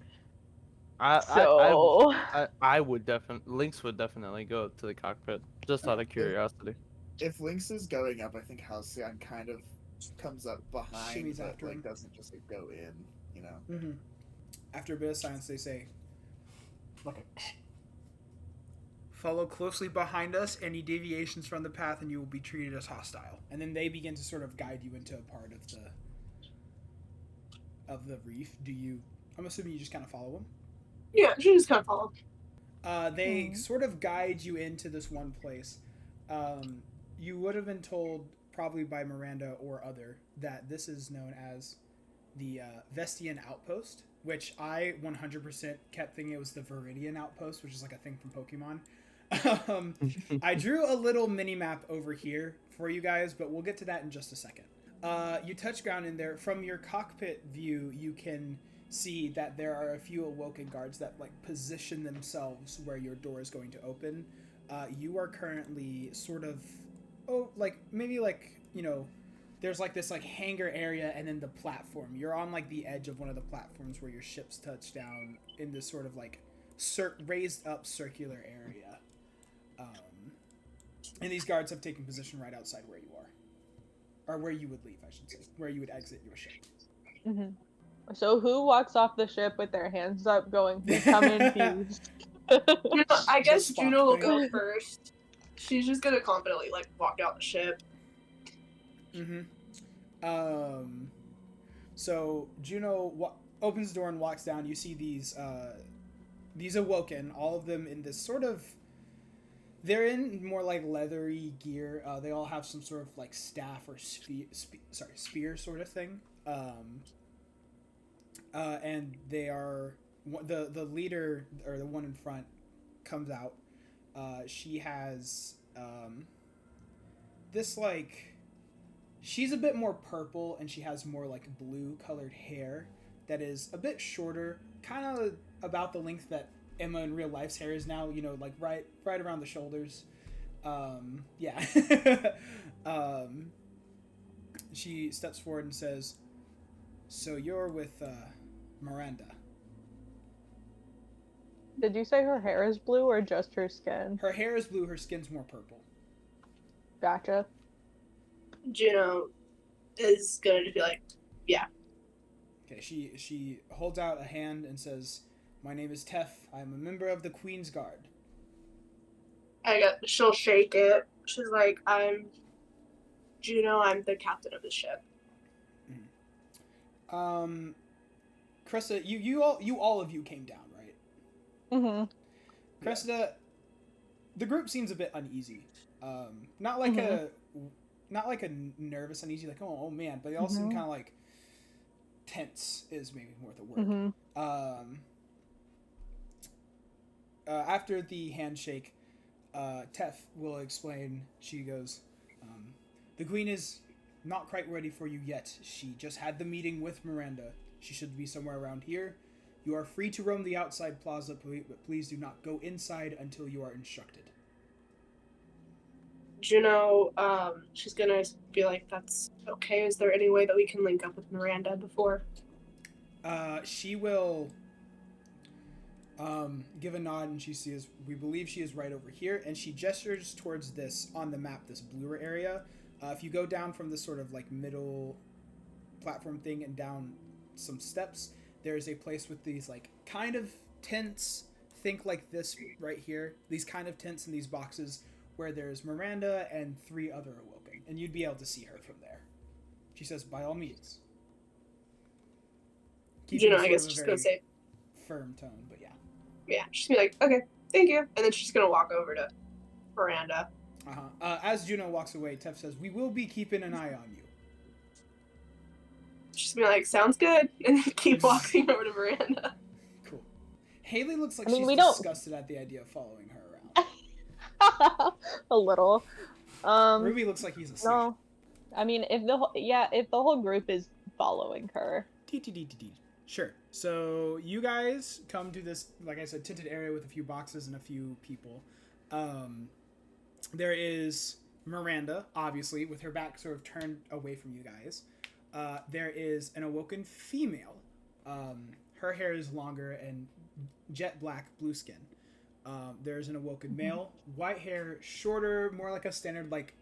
I would definitely. Lynx would definitely go to the cockpit just out of curiosity. If Lynx is going up, I think Halcyon kind of comes up behind, Shimmies but after him. doesn't just like go in, you know. Mm-hmm. After a bit of silence, they say, "Okay. Follow closely behind us. Any deviations from the path, and you will be treated as hostile." And then they begin to sort of guide you into a part of the reef. I'm assuming you just kind of follow them. Yeah, she just kind of followed. They sort of guide you into this one place. You would have been told, probably by Miranda or other, that this is known as the Vestian Outpost, which I 100% kept thinking it was the Viridian Outpost, which is like a thing from Pokemon. I drew a little mini-map over here for you guys, but we'll get to that in just a second. You touch ground in there. From your cockpit view, you can see that there are a few awoken guards that like position themselves where your door is going to open. You are currently sort of there's like this like hangar area and then the platform. You're on like the edge of one of the platforms where your ships touch down in this sort of like raised up circular area. And these guards have taken position right outside where you are. Or where you would leave, I should say. Where you would exit your ship. Mm-hmm. So who walks off the ship with their hands up going, "Please come in peace"? I guess The Spock Juno will thing. go first. She's just gonna confidently like walk out the ship. Mm-hmm. So Juno opens the door and walks down. You see these awoken, all of them in this sort of. They're in more like leathery gear. They all have some sort of like staff or spear sort of thing. And they are the leader, or the one in front, comes out. She has this like. She's a bit more purple, and she has more like blue colored hair that is a bit shorter, kind of about the length that Emma in real life's hair is now, you know, like right around the shoulders. Yeah. She steps forward and says, "So you're with Miranda." Did you say her hair is blue or just her skin? Her hair is blue, her skin's more purple. Gotcha. Juno is gonna be like, yeah. Okay, she holds out a hand and says, "My name is Tef. I am a member of the Queen's Guard." She'll shake it. She's like, I'm Juno, I'm the captain of the ship. Cressida, you all of you came down, right? Mm-hmm. Cressida, the group seems a bit uneasy. Not like a nervous uneasy, like oh man, but they all seem kind of like tense is maybe more the word. After the handshake, Tef will explain. She goes, "The Queen is not quite ready for you yet. She just had the meeting with Miranda. She should be somewhere around here. You are free to roam the outside plaza, but please do not go inside until you are instructed." Juno, she's gonna be like, that's okay. Is there any way that we can link up with Miranda before? She will give a nod, and we believe she is right over here, and she gestures towards this on the map, this bluer area. If you go down from this sort of like middle platform thing and down some steps, there's a place with these like kind of tents. Think like this right here. These kind of tents in these boxes where there's Miranda and 3 other awoken, and you'd be able to see her from there. She says, "By all means." Juno, I guess she's gonna say firm tone, but yeah. Yeah, she's gonna be like, okay, thank you, and then she's gonna walk over to Miranda. As Juno walks away, Tef says, "We will be keeping an eye on you." She's gonna be like, sounds good, and then keep walking over to Miranda. Cool. Haley looks like I mean, she's we don't- disgusted at the idea of following her around. A little. Ruby looks like he's asleep. No. I mean, if the whole group is following her. Sure. So you guys come to this, like I said, tinted area with a few boxes and a few people. There is Miranda, obviously, with her back sort of turned away from you guys. There is an awoken female. Her hair is longer and jet black, blue skin. There's an awoken male, white hair, shorter, more like a standard like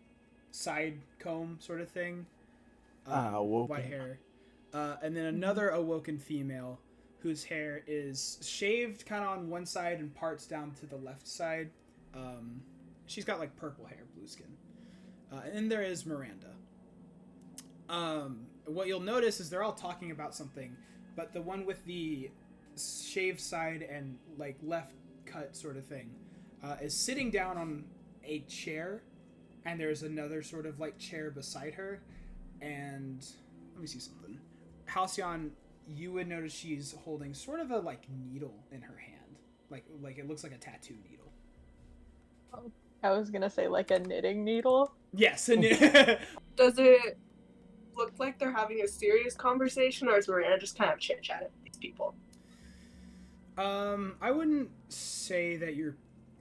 side comb sort of thing. Awoken. White hair. And then another awoken female whose hair is shaved kind of on one side and parts down to the left side. She's got like purple hair, blue skin. And then there is Miranda. What you'll notice is they're all talking about something, but the one with the shaved side and like left cut sort of thing is sitting down on a chair, and there's another sort of like chair beside her. And let me see something. Halcyon, you would notice she's holding sort of a like needle in her hand, like it looks like a tattoo needle. I was gonna say like a knitting needle. Yes. Does it look like they're having a serious conversation, or is Miranda just kind of chit-chatting with these people? I wouldn't say that you're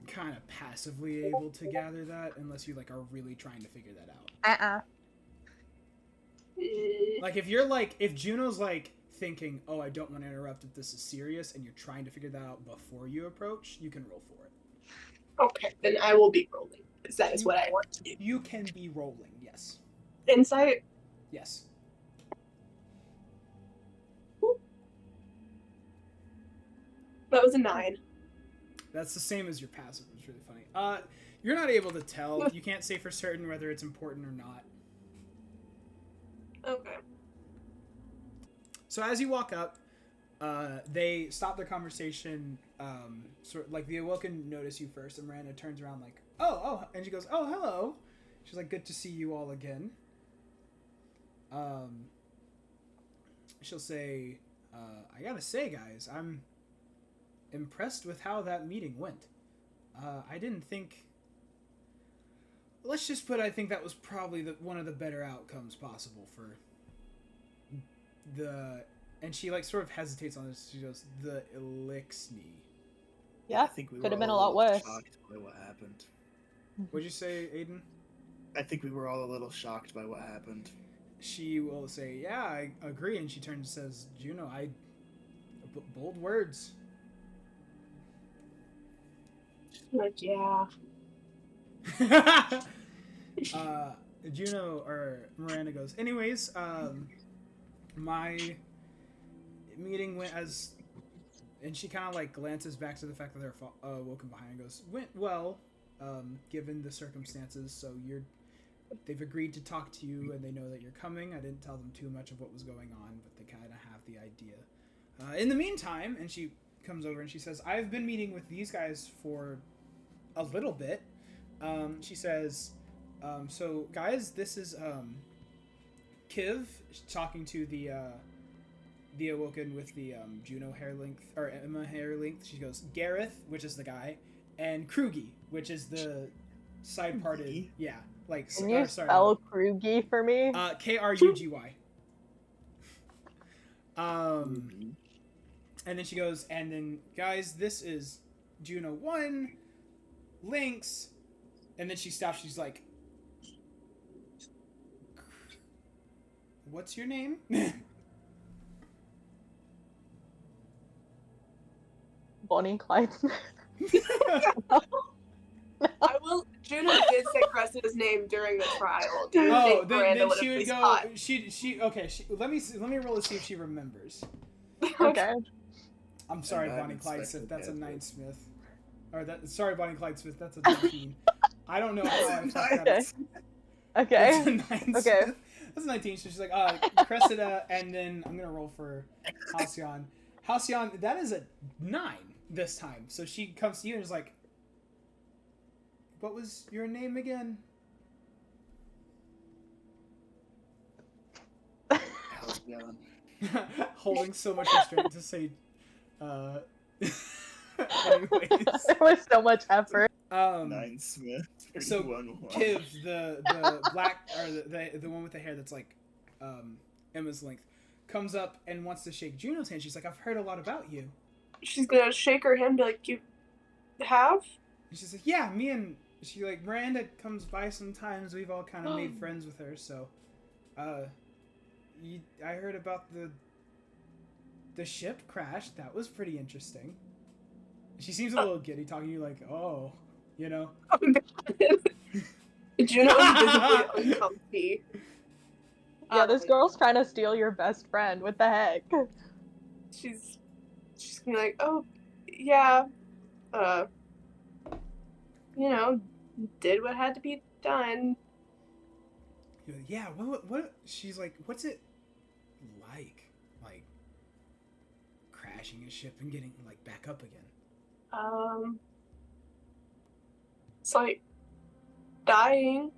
kind of passively able to gather that unless you like are really trying to figure that out. Like if Juno's like thinking, "Oh, I don't want to interrupt if this is serious," and you're trying to figure that out before you approach, you can roll for it. Okay, then I will be rolling. That is what I want to do. You can be rolling, yes. Insight. Yes. That was a 9. That's the same as your passive. It's really funny. You're not able to tell. You can't say for certain whether it's important or not. Okay. So as you walk up, they stop their conversation. Sort like the awoken notice you first, and Miranda turns around like, oh, and she goes, oh, hello. She's like, good to see you all again. She'll say, I gotta say, guys, I'm impressed with how that meeting went. I didn't think. Let's just put, I think that was probably one of the better outcomes possible for the. And she like sort of hesitates on this. She goes, the Elixni. Yeah, I think we could have were been a all lot worse. Shocked by what happened. What'd you say, Aiden? I think we were all a little shocked by what happened. She will say, yeah, I agree. And she turns and says, Juno, bold words. Like, yeah. Juno or Miranda goes, anyways, my meeting went as, and she kind of like glances back to the fact that they're woken behind and goes, went well, given the circumstances. So they've agreed to talk to you, and they know that you're coming. I didn't tell them too much of what was going on, but they kind of have the idea. In the meantime, and she comes over and she says, I've been meeting with these guys for a little bit. She says, so guys, this is Kiv talking to the awoken with the Juno hair length, or Emma hair length. She goes, Gareth, which is the guy, and Krugi, which is the side parted. Yeah, like. Can you spell Krugi for me? Krugy. And then she goes, and then guys, this is Juno 1, Lynx, and then she stops. She's like, what's your name? Bonnie and Clyde. I will. Juno did say Cressida's name during the trial. Do you think then Miranda would she have would please go. caught? Let me roll to see if she remembers. Okay. I'm sorry, I Bonnie haven't Clyde Smith. expected That's a that. 9 Smith. Sorry, Bonnie Clyde Smith. That's a 19. I don't know how I fucked that Okay. up. Okay. That's a 9 Okay. Smith. That's a 19. So she's like, Cressida, and then I'm gonna roll for Halcyon. Halcyon, that is a 9 this time. So she comes to you and is like, what was your name again? Halcyon. Holding so much restraint to say, anyways. There was so much effort. 9 Smith. So 31 Kiv, the black, or the one with the hair that's like Emma's length, comes up and wants to shake Juno's hand. She's like, I've heard a lot about you. She's gonna shake her hand and be like, you have? And she's like, yeah, me and she like Miranda comes by sometimes. We've all kind of made friends with her. So, I heard about the ship crashed. That was pretty interesting. She seems a little giddy, talking to you like, oh, you know. Juno is visibly uncomfy. Yeah, this girl's trying to steal your best friend. What the heck? She's gonna be like, oh, yeah, did what had to be done. You're like, yeah, what? She's like, what's it like crashing a ship and getting like back up again? It's like dying.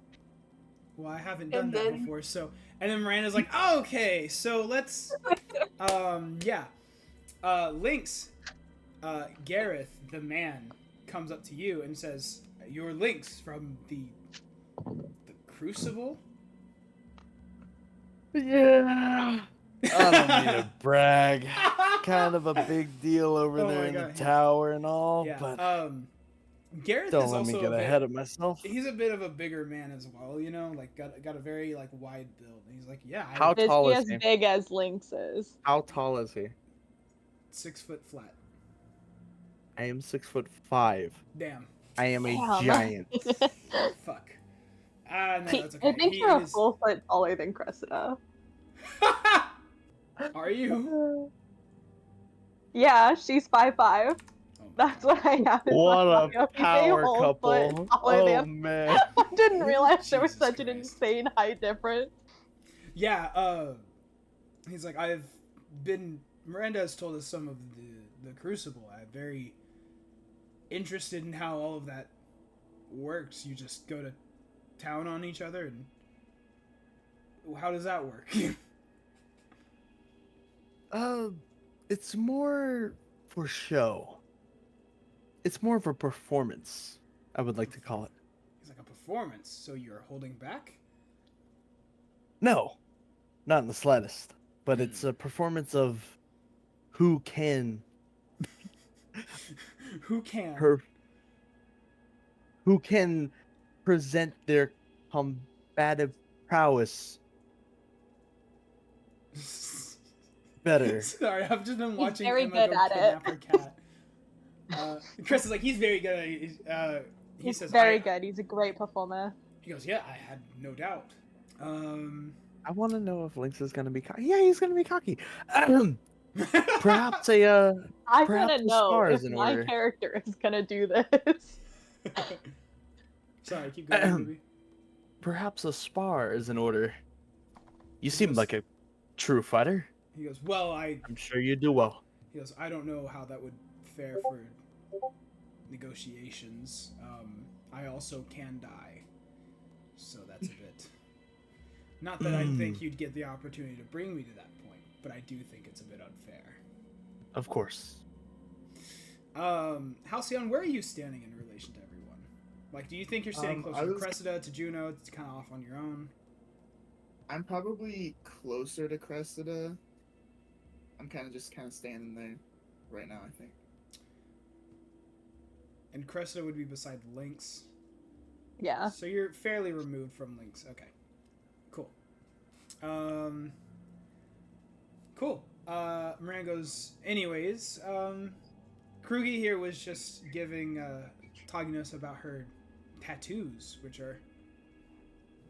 Well, I haven't done And that then- before, so. And then Miranda's like, oh, okay, so let's, Lynx, Gareth, the man, comes up to you and says, you're Lynx from the Crucible? Yeah. I don't need to brag. Kind of a big deal over Oh there my in God. the tower and all, Yeah, but Gareth don't is let also me get ahead of myself. He's a bit of a bigger man as well, you know, like got a very like wide build. And he's like, yeah, How Is tall he is as he? big as Lynx is? How tall is he? 6 foot flat. I am 6'5". Damn. I am a Damn. giant. Fuck. No, He- that's okay. I think He you're a is- full foot taller than Cressida. Are you? Yeah, she's 5'5". Oh my That's God. what I have in What my a bio. He's power whole foot couple. taller Oh than- man. I didn't realize there was Jesus such an Christ. insane height difference. Yeah, he's like, Miranda has told us some of the Crucible. I'm very interested in how all of that works. You just go to town on each other, and how does that work? It's more for show. It's more of a performance, I would like to call it. He's like, a performance, so you're holding back? No, not in the slightest. But it's a performance of who can Who can? who can present their combative prowess better. Sorry, I've just been watching very Emma good go at kidnap her cat. Chris is like, he's very good at it. He He's says, very good. He's a great performer. He goes, yeah, I had no doubt. I want to know if Lynx is going to be cocky. Yeah, he's going to be cocky. Perhaps a I Perhaps want the to know star if is in my order. character is gonna do this. Sorry, keep going, Ruby. perhaps a spar is in order. You He seem goes- like a true fighter. He goes, well, I'm sure you do well. He goes, I don't know how that would fare for negotiations. I also can die. So that's a bit... Not that I think you'd get the opportunity to bring me to that point, but I do think it's a bit unfair. Of course. Halcyon, where are you standing in relation to everyone? Like, do you think you're standing I closer to was- Cressida, to Juno, it's kind of off on your own? I'm probably closer to Cressida. I'm kind of standing there right now, I think. And Cressida would be beside Lynx. Yeah. So you're fairly removed from Lynx. Okay. Cool. Cool. Miranda goes, anyways, Krugi here was just talking to us about her tattoos, which are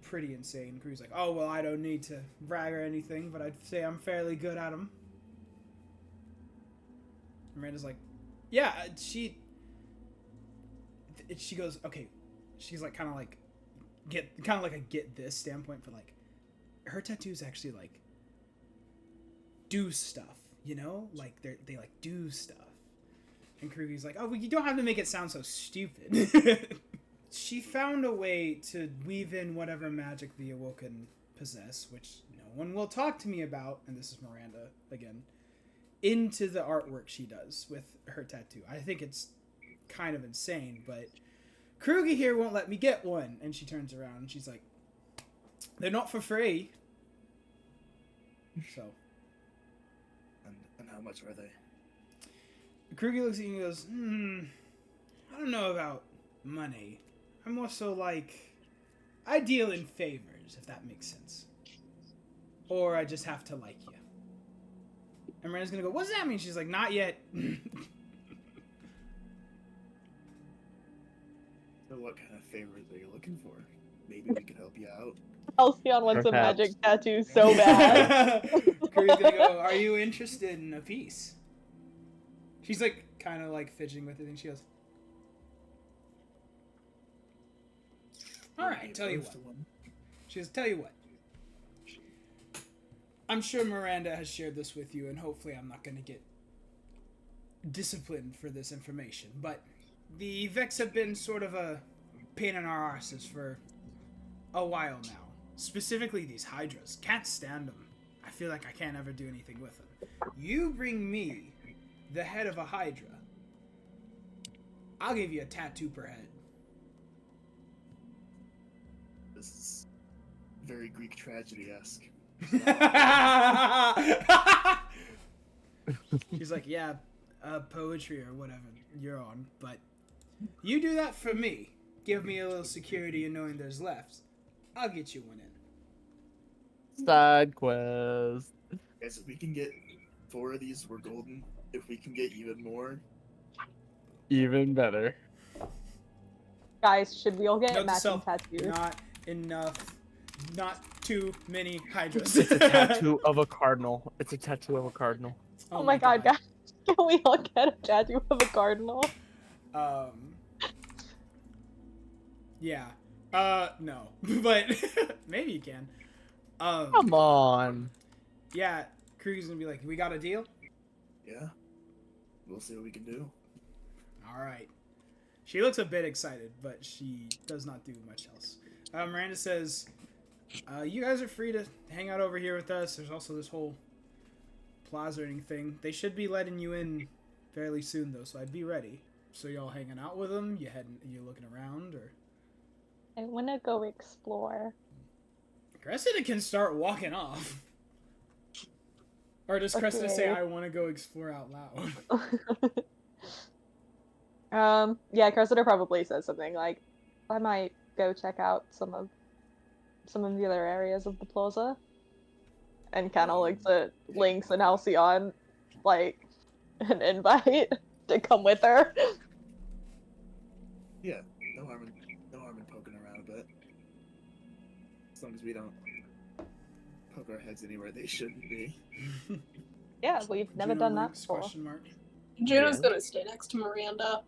pretty insane. Krugi's like, oh, well, I don't need to brag or anything, but I'd say I'm fairly good at them. Miranda's like, yeah, she goes, okay, she's like, kind of like a get this standpoint, but like, her tattoos actually like do stuff, you know, like they like do stuff. And Krugi's like, oh, well, you don't have to make it sound so stupid. She found a way to weave in whatever magic the Awoken possess, which no one will talk to me about, and this is Miranda again, into the artwork she does with her tattoo. I think it's kind of insane, but Krugi here won't let me get one. And she turns around and she's like, they're not for free. So. And how much are they? Krugi looks at you and goes, I don't know about money. I'm more so like, I deal in favors, if that makes sense. Or I just have to like you. And Miranda's gonna go, what does that mean? She's like, not yet. So what kind of favors are you looking for? Maybe we could help you out. Halcyon wants a Perhaps. magic tattoo so bad. Krugi's gonna go, are you interested in a piece? She's like, kind of like fidgeting with it, and she goes, alright, tell you what. She goes, tell you what. I'm sure Miranda has shared this with you, and hopefully I'm not going to get disciplined for this information, but the Vex have been sort of a pain in our arses for a while now. Specifically these Hydras. Can't stand them. I feel like I can't ever do anything with them. You bring me the head of a Hydra, I'll give you a tattoo per head. This is very Greek tragedy-esque. She's like, yeah, poetry or whatever you're on, but you do that for me. Give me a little security in knowing there's left. I'll get you one in. Side quest. Guys, if we can get 4 of these, we're golden. If we can get even more, Even better. Guys, should we all get Note to matching self, tattoos? not enough. Not too many hydras. It's a tattoo of a cardinal. It's a tattoo of a cardinal. Oh my god, guys. Can we all get a tattoo of a cardinal? Yeah. No. But maybe you can. Come on. Yeah, Krug's gonna be like, we got a deal? Yeah. We'll see what we can do. Alright. She looks a bit excited, but she does not do much else. Miranda says, you guys are free to hang out over here with us. There's also this whole plaza thing. They should be letting you in fairly soon, though, so I'd be ready. So y'all hanging out with them? You looking around, or? I wanna go explore. Cressida can start walking off. Or does Cressida say, I want to go explore out loud? Yeah, Cressida probably says something like, I might go check out some of the other areas of the plaza. And kind of looks at Lynx and Halcyon like an invite to come with her. Yeah, no harm in poking around a bit. As long as we don't poke our heads anywhere they shouldn't be. Yeah, we've never done that before. Question mark. Juno's gonna stay next to Miranda.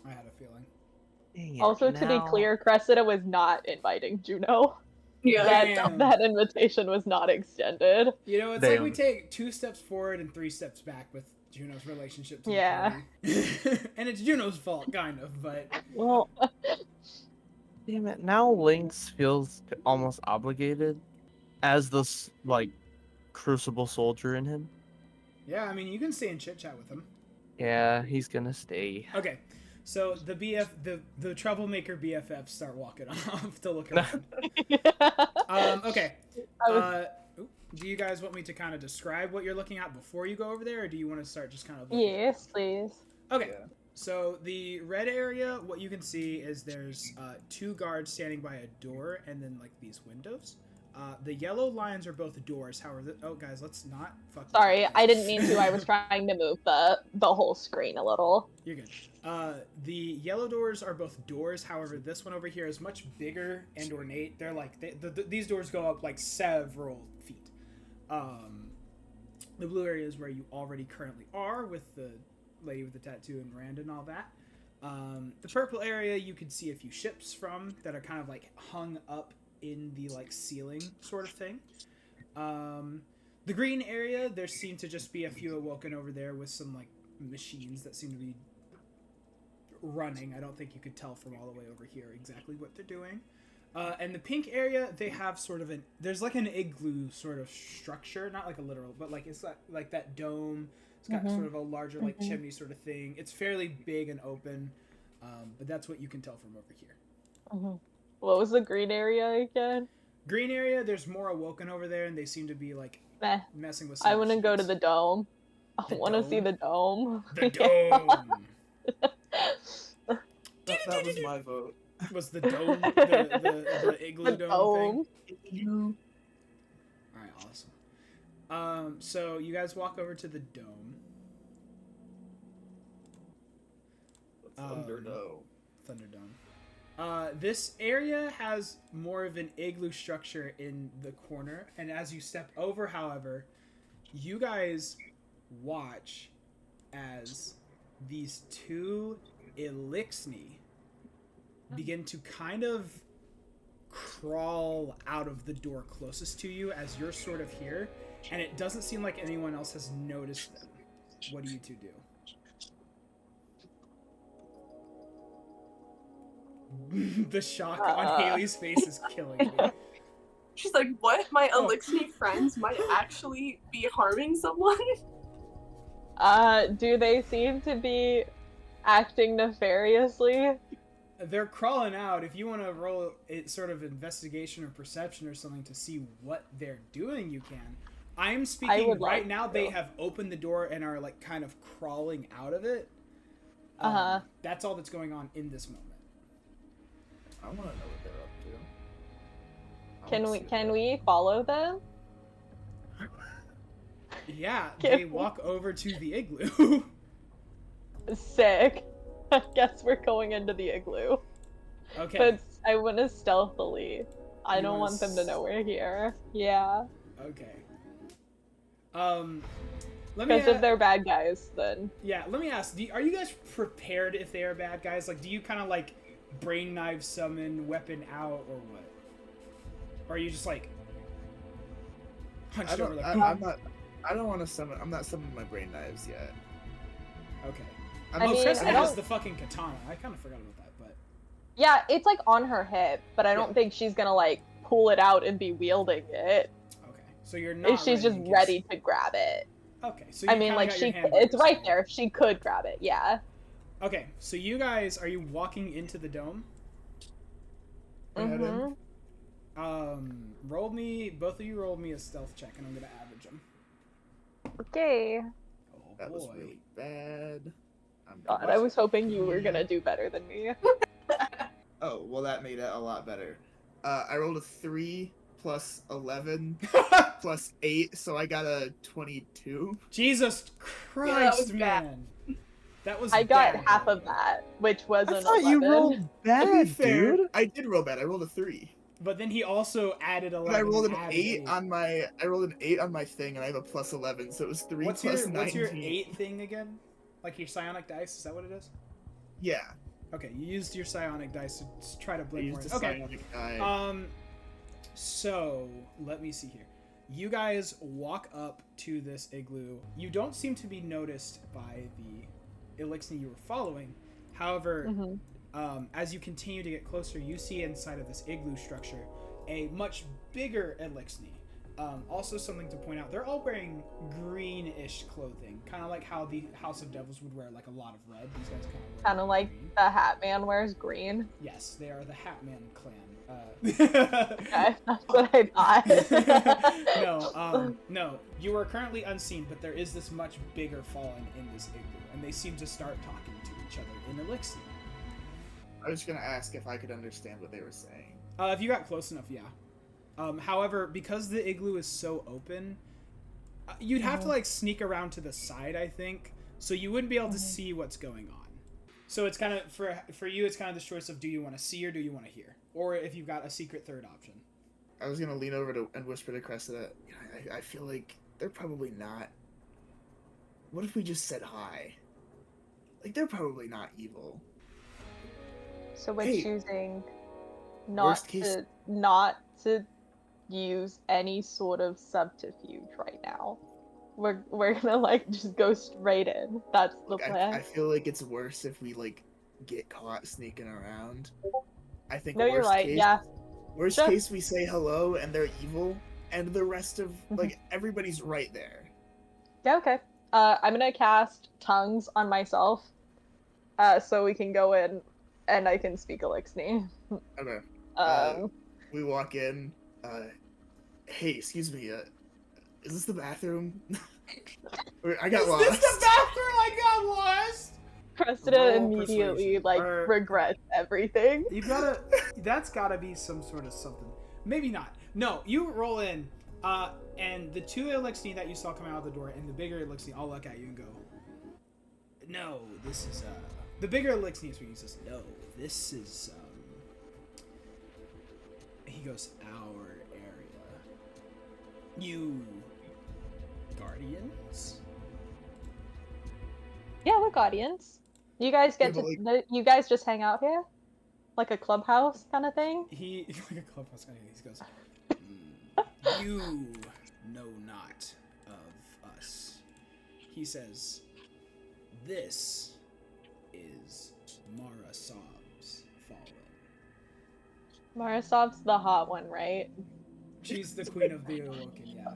I had a feeling. Dang it, Also, to be now- clear, Cressida was not inviting Juno. Yeah. Damn. That invitation was not extended. You know, it's like we Damn. take 2 steps forward and 3 steps back with Juno's relationship to the Yeah. party. And it's Juno's fault, kind of, but... Well, Damn it! Now Lynx feels almost obligated, as this like crucible soldier in him. Yeah, I mean, you can stay and chit-chat with him. Yeah, he's gonna stay. Okay, so the troublemaker BFFs start walking off to look around. Okay. Do you guys want me to kind of describe what you're looking at before you go over there, or do you want to start just kind of looking? yes, please. Okay. Yeah. So the red area, what you can see is there's 2 guards standing by a door, and then like these windows. The yellow lines are both doors. However, oh guys, let's not fuck. Sorry, I didn't mean to. I was trying to move the whole screen a little. You're good. The yellow doors are both doors. However, this one over here is much bigger and ornate. They're like these doors go up like several feet. The blue area is where you already currently are with the lady with the tattoo and Miranda and all that. The purple area you can see a few ships from that are kind of like hung up in the like ceiling sort of thing. The green area, there seem to just be a few awoken over there with some like machines that seem to be running. I don't think you could tell from all the way over here exactly what they're doing. And the pink area, they have sort of there's like an igloo sort of structure, not like a literal, but like it's like that dome. It's got sort of a larger like chimney sort of thing. It's fairly big and open, but that's what you can tell from over here. What was the green area again? Green area, there's more awoken over there, and they seem to be like Meh. messing with. Some I want to go to machines. the dome. I The want to see dome? the dome. The dome. That was my vote. Was the dome the igloo The dome thing? dome. All right, awesome. So you guys walk over to the dome. Thunderdome. Thunderdome. This area has more of an igloo structure in the corner, and as you step over, however, you guys watch as these 2 Elixni begin to kind of crawl out of the door closest to you as you're sort of here, and it doesn't seem like anyone else has noticed them. What do you 2 do? The shock on Haley's face is killing me. She's like, what? My Oh. Elixni friends might actually be harming someone? Do they seem to be acting nefariously? They're crawling out. If you want to roll it sort of investigation or perception or something to see what they're doing, you can. I'm speaking would right like now. to. They have opened the door and are like kind of crawling out of it. That's all that's going on in this moment. I want to know what they're up to. Can we follow them? Yeah, Can they we- walk over to the igloo. Sick. I guess we're going into the igloo. Okay. But I want to stealthily. I You don't wanna want them to know we're here. Yeah. Okay. Let me. Because if they're bad guys, then. Yeah, let me ask. Are you guys prepared if they are bad guys? Like, do you kind of like brain knife summon, weapon out, or what? Or are you just like hunched over like? I don't want to summon. I'm not summoning my brain knives yet. Okay. I'm I not mean, Cressida I has don't- the fucking katana. I kind of forgot about that, but Yeah, it's like on her hip, but I don't Yeah. think she's gonna like pull it out and be wielding it. okay. So you're not. She's just in case- ready to grab it. Okay. So I you mean, kinda like got your she, hand by it's your right side. there. She could grab it. Yeah. Okay. So you guys, are you walking into the dome? Go ahead, Em. Roll me. Both of you rolled me a stealth check, and I'm gonna average them. Okay. Oh That boy. was really bad. God, I was hoping you were gonna do better than me. Oh, well, that made it a lot better. I rolled a 3 plus 11 plus 8, so I got a 22. Jesus Christ, was bad. man. That was. I got bad. half of that, which was I an thought 11. you rolled To be bad, fair, dude. I did roll bad. I rolled a 3. But then he also added 11. But I rolled and an added 8 on my. I rolled an 8 on my thing, and I have a plus 11, so it was 3 What's plus your 19. What's your 8 thing again? Like your psionic dice? Is that what it is? Yeah, Okay, you used your psionic dice to try to I blend more. used a Okay. psionic die. So let me see here. You guys walk up to this igloo. You don't seem to be noticed by the elixir you were following. However, Mhm. as you continue to get closer, you see inside of this igloo structure a much bigger elixir. Also, something to point out: they're all wearing greenish clothing, kind of like how the House of Devils would wear like a lot of red. These guys Kind of like green. the Hat Man wears green. Yes, they are the Hatman clan. Okay, that's what I thought. No. You are currently unseen, but there is this much bigger fallen in this igloo, and they seem to start talking to each other in elixir. I was gonna ask if I could understand what they were saying. If you got close enough, yeah. However, because the igloo is so open, you'd have to like sneak around to the side, I think, so you wouldn't be able to see what's going on. So it's kind of for you, it's kind of this choice of do you want to see or do you want to hear, or if you've got a secret third option. I was gonna lean over and whisper to Cressida. I feel like they're probably not. What if we just said hi? Like they're probably not evil. So we're Hey, choosing worst case- not to use any sort of subterfuge right now. We're gonna like just go straight in. That's the Like, plan. I feel like it's worse if we like get caught sneaking around. I think. No, you're worst right. Case, Yeah. Worst Sure. case, we say hello and they're evil, and the rest of like everybody's right there. Yeah. Okay. I'm gonna cast tongues on myself, so we can go in and I can speak Elixir. Okay. We walk in. Hey, excuse me. Is this the bathroom? I got lost. Is this the bathroom? I got lost. Cressida Roll immediately persuasion. like Or- regrets everything. You gotta. That's gotta be some sort of something. Maybe not. No, you roll in, and the two elixir that you saw coming out of the door and the bigger elixir all look at you and go, "No, this is the bigger elixir is when he says, "No, this is He goes, "Our area. You guardians." Yeah, we're guardians. You guys get Yeah, but, you guys just hang out here, like a clubhouse kind of thing. He like a clubhouse guy. He goes, "You know not of us." He says, "This is Mara Sob's fallen." Marisov's the hot one, right? She's the queen of the awoken. Yeah.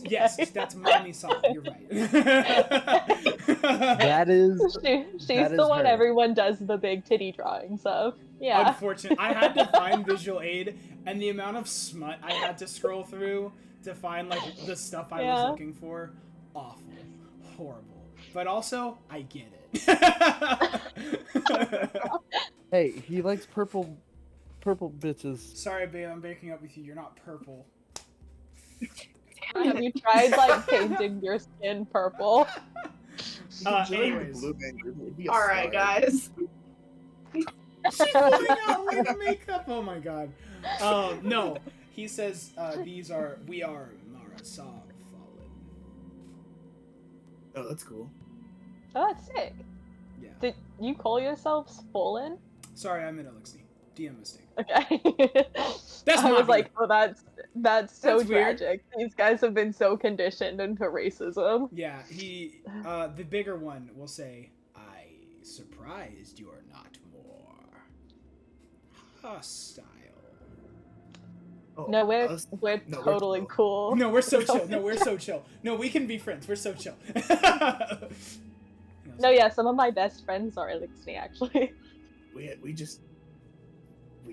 Yes, that's Mommy Sob. You're right. That is. She's That the is one her. everyone does the big titty drawings of. Yeah. Unfortunate. I had to find visual aid, and the amount of smut I had to scroll through to find like the stuff I was Yeah. looking for, awful, horrible. But also, I get it. Hey, he likes purple bitches. Sorry, babe, I'm breaking up with you. You're not purple. Have you tried like painting your skin purple? You could join the Anyways. Blue Man Group, it would be a All right, star. guys. She's pulling out like makeup. Oh my god. No. He says, we are Marasov fallen. Oh, that's cool. Oh, that's sick. Yeah. Did you call yourselves Fallen? Sorry, I'm in Elixir. DM mistake. Okay. That's I not was like, weird. oh, that's so That's weird. tragic. These guys have been so conditioned into racism. Yeah, the bigger one will say, I surprised you are not more hostile. Oh, No, we're us? we're No, we're totally chill. cool. No, we're so chill. No, we're so chill. No, we can be friends. We're so chill. No, yeah, some of my best friends are Elixir, actually. We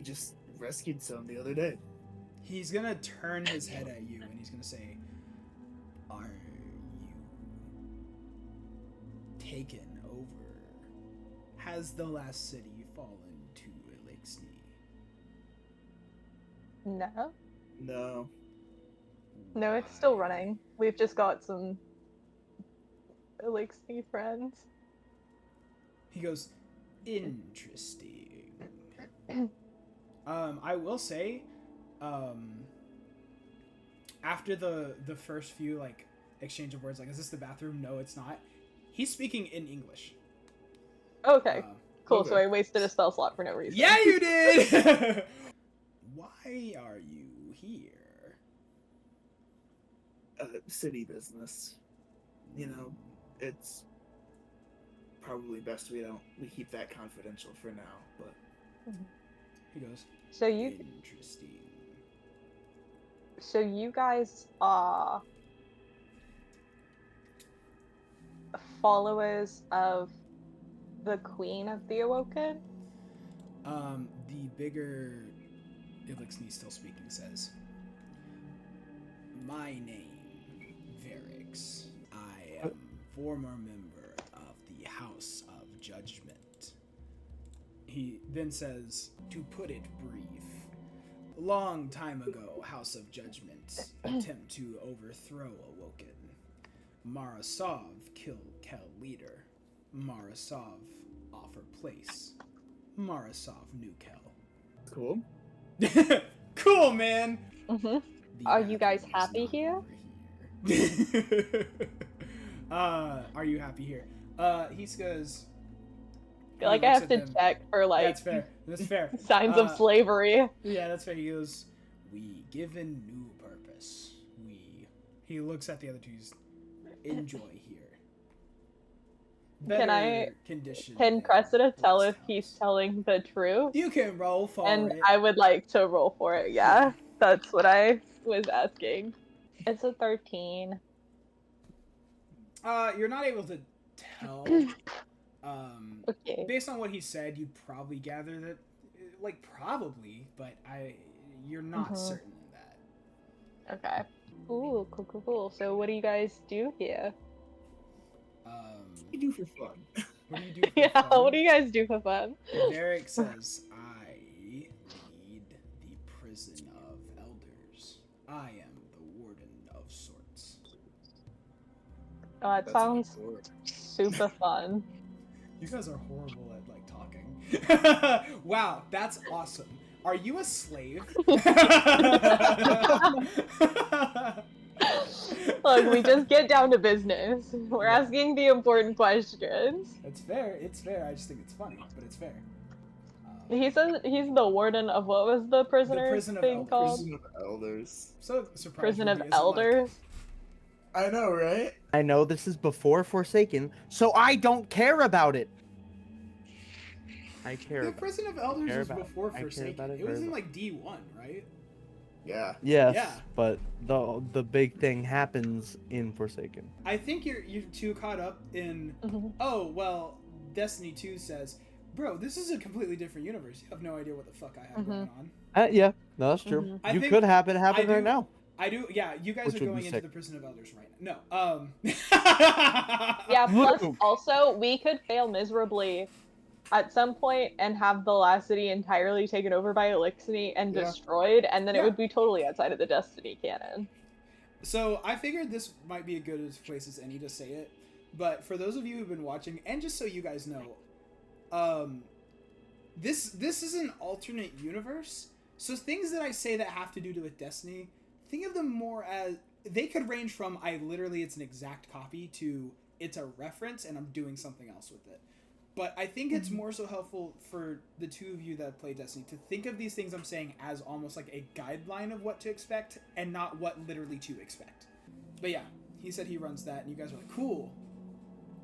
just rescued some the other day. He's gonna turn his head at you and he's gonna say, are you taken over? Has the last city fallen to Elixir? No. No. No, it's still running. We've just got some Elixir friends. He goes, interesting. I will say, after the first few like exchange of words, like, is this the bathroom? No, it's not. He's speaking in English. Okay, cool. okay. So I wasted a spell slot for no reason. Yeah, you did. Why are you here? City business. You know, it's probably best we keep that confidential for now, but He goes, So you interesting. So you guys are followers of the Queen of the Awoken? The bigger Elixir still speaking says, my name, Varix. I am former member of the House of Judgment. He then says, to put it brief, long time ago, House of Judgment attempt to overthrow Awoken. Marasov killed Kel leader. Marasov offer place. Marasov knew Kel. cool. Cool, man. Mm-hmm. The Are you guys bathroom is happy not here? over here. Are you happy here? He goes. I feel like I have to check for like That's fair. That's fair. signs of slavery. Yeah, that's fair. He goes, we given new purpose. He looks at the other two. Enjoy here. Can I- Condition Can Cressida tell if House. he's telling the truth? You can roll for And it. I would like to roll for it, yeah. That's what I was asking. It's a 13. You're not able to tell. Okay. Based on what he said, you'd probably gather that, like, probably, but you're not certain in that. Okay. Ooh, cool. So what do you guys do here? What do you do for fun? What do you do for Yeah, fun? what do you guys do for fun? Derek says, I lead the prison of elders. I am the warden of sorts. Oh, it That's sounds a good super fun. You guys are horrible at, like, talking. Wow, that's awesome. Are you a slave? Look, we just get down to business. We're Yeah. asking the important questions. It's fair. It's fair. I just think it's funny, but it's fair. He says he's the warden of what was the prisoner Prison of thing Elders. called? Prison of Elders. So surprised. Prison of Ruby isn't Elders. I know, right? I know this is before Forsaken, so I don't care about it. I care. The about Prison of Elders care was about- before I care Forsaken. about it It was very in much. like D1, right? Yeah. Yes, Yeah. but the big thing happens in Forsaken. I think you're too caught up in. Oh well, Destiny 2 says, bro, this is a completely different universe. You have no idea what the fuck I have going on. Yeah, no, that's true. Mhm. I You think could have it happen I right do- now. I do. Yeah, you guys Which are would be going into sick. the Prison of Elders right now. No. Yeah, plus Luke. also we could fail miserably at some point and have the last city entirely taken over by Elixir and Yeah. destroyed, and then Yeah. it would be totally outside of the Destiny canon. So I figured this might be a good as place as any to say it, but for those of you who've been watching, and just so you guys know, this is an alternate universe. So things that I say that have to do with Destiny, think of them more as they could range from it's an exact copy to it's a reference and I'm doing something else with it. But I think it's more so helpful for the two of you that play Destiny to think of these things I'm saying as almost like a guideline of what to expect and not what literally to expect. But yeah, he said he runs that and you guys are like, cool.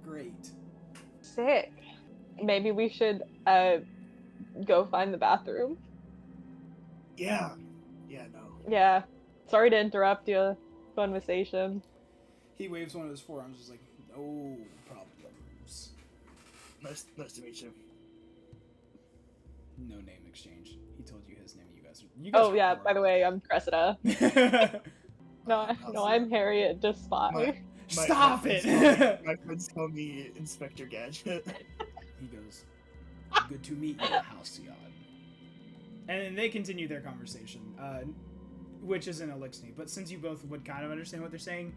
Great. Sick. Maybe we should go find the bathroom. Yeah. Yeah, no. Yeah. Sorry to interrupt your conversation. He waves one of his forearms, just like, no problems. Nice to meet you. No name exchange. He told you his name. You guys Oh are yeah, by the way, I'm Cressida. No, I'm Harriet Despy. Stop it! My friends call me Inspector Gadget. He goes, good to meet you, Halcyon. And then they continue their conversation, which is in Elixir. But since you both would kind of understand what they're saying,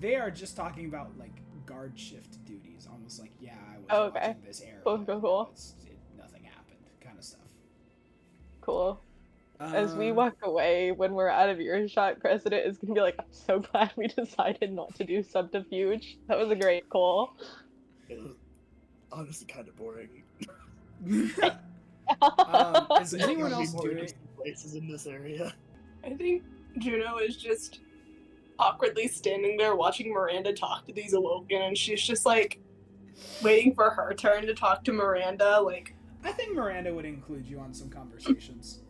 they are just talking about, like, guard shift duties. Almost like, yeah, I was watching this area. Cool. Nothing happened, kind of stuff. Cool. As we walk away, when we're out of earshot, Cressida is gonna be like, I'm so glad we decided not to do subterfuge. That was a great call. It was honestly kind of boring. Is anyone else more doing interesting places in this area? I think Juno is just awkwardly standing there watching Miranda talk to these awoken, and she's just like waiting for her turn to talk to Miranda. Like, I think Miranda would include you on some conversations.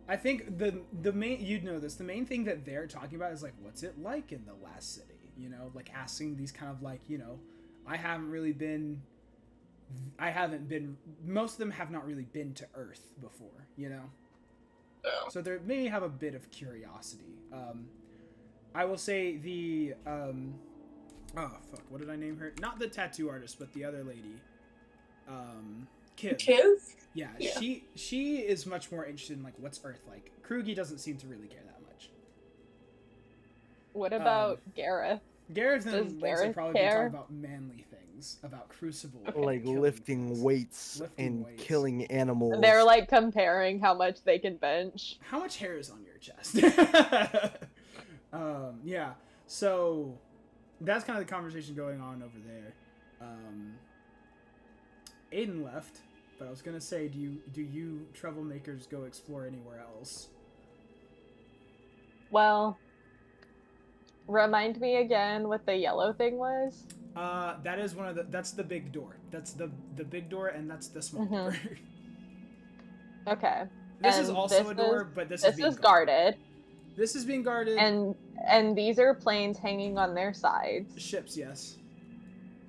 I think the main, you'd know this, the main thing that they're talking about is like, what's it like in the last city? You know, like asking these kind of like, you know, most of them have not really been to Earth before, you know? So they maybe have a bit of curiosity. I will say the, what did I name her? Not the tattoo artist, but the other lady. Kiv? Yeah, she is much more interested in like what's Earth like. Krugi doesn't seem to really care that much. What about Gareth? Gareth and Lynx Gareth would probably be care? talking about manly things, about Crucible, Like killing lifting things. weights Lifting and weights. killing animals. They're like comparing how much they can bench. How much hair is on your chest? Yeah. So that's kind of the conversation going on over there. Aiden left, but I was gonna say, do you troublemakers go explore anywhere else? Well, remind me again what the yellow thing was. That is that's the big door. That's the big door, and that's the small door. Okay. This And is also a door, but this is being guarded. This is being guarded. And these are planes hanging on their sides. Ships, yes.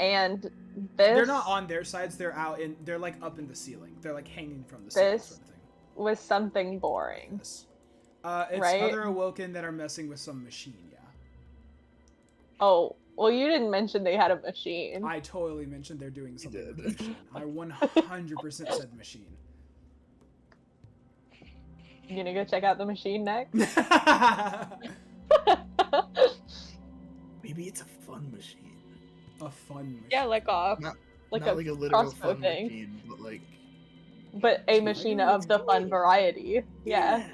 And this They're not on their sides. They're they're like up in the ceiling. They're like hanging from the ceiling, This sort of thing. was something boring. Yes. It's Right? other awoken that are messing with some machine. Yeah. Oh, well, you didn't mention they had a machine. I totally mentioned they're doing something did. with the machine. I 100% said machine. You gonna go check out the machine next? Maybe it's a fun machine. A fun machine. Yeah, like a Not like not a like a literal crossbow fun thing. machine, but like But a Like, machine oh, of it's the fun cool. variety. Yeah.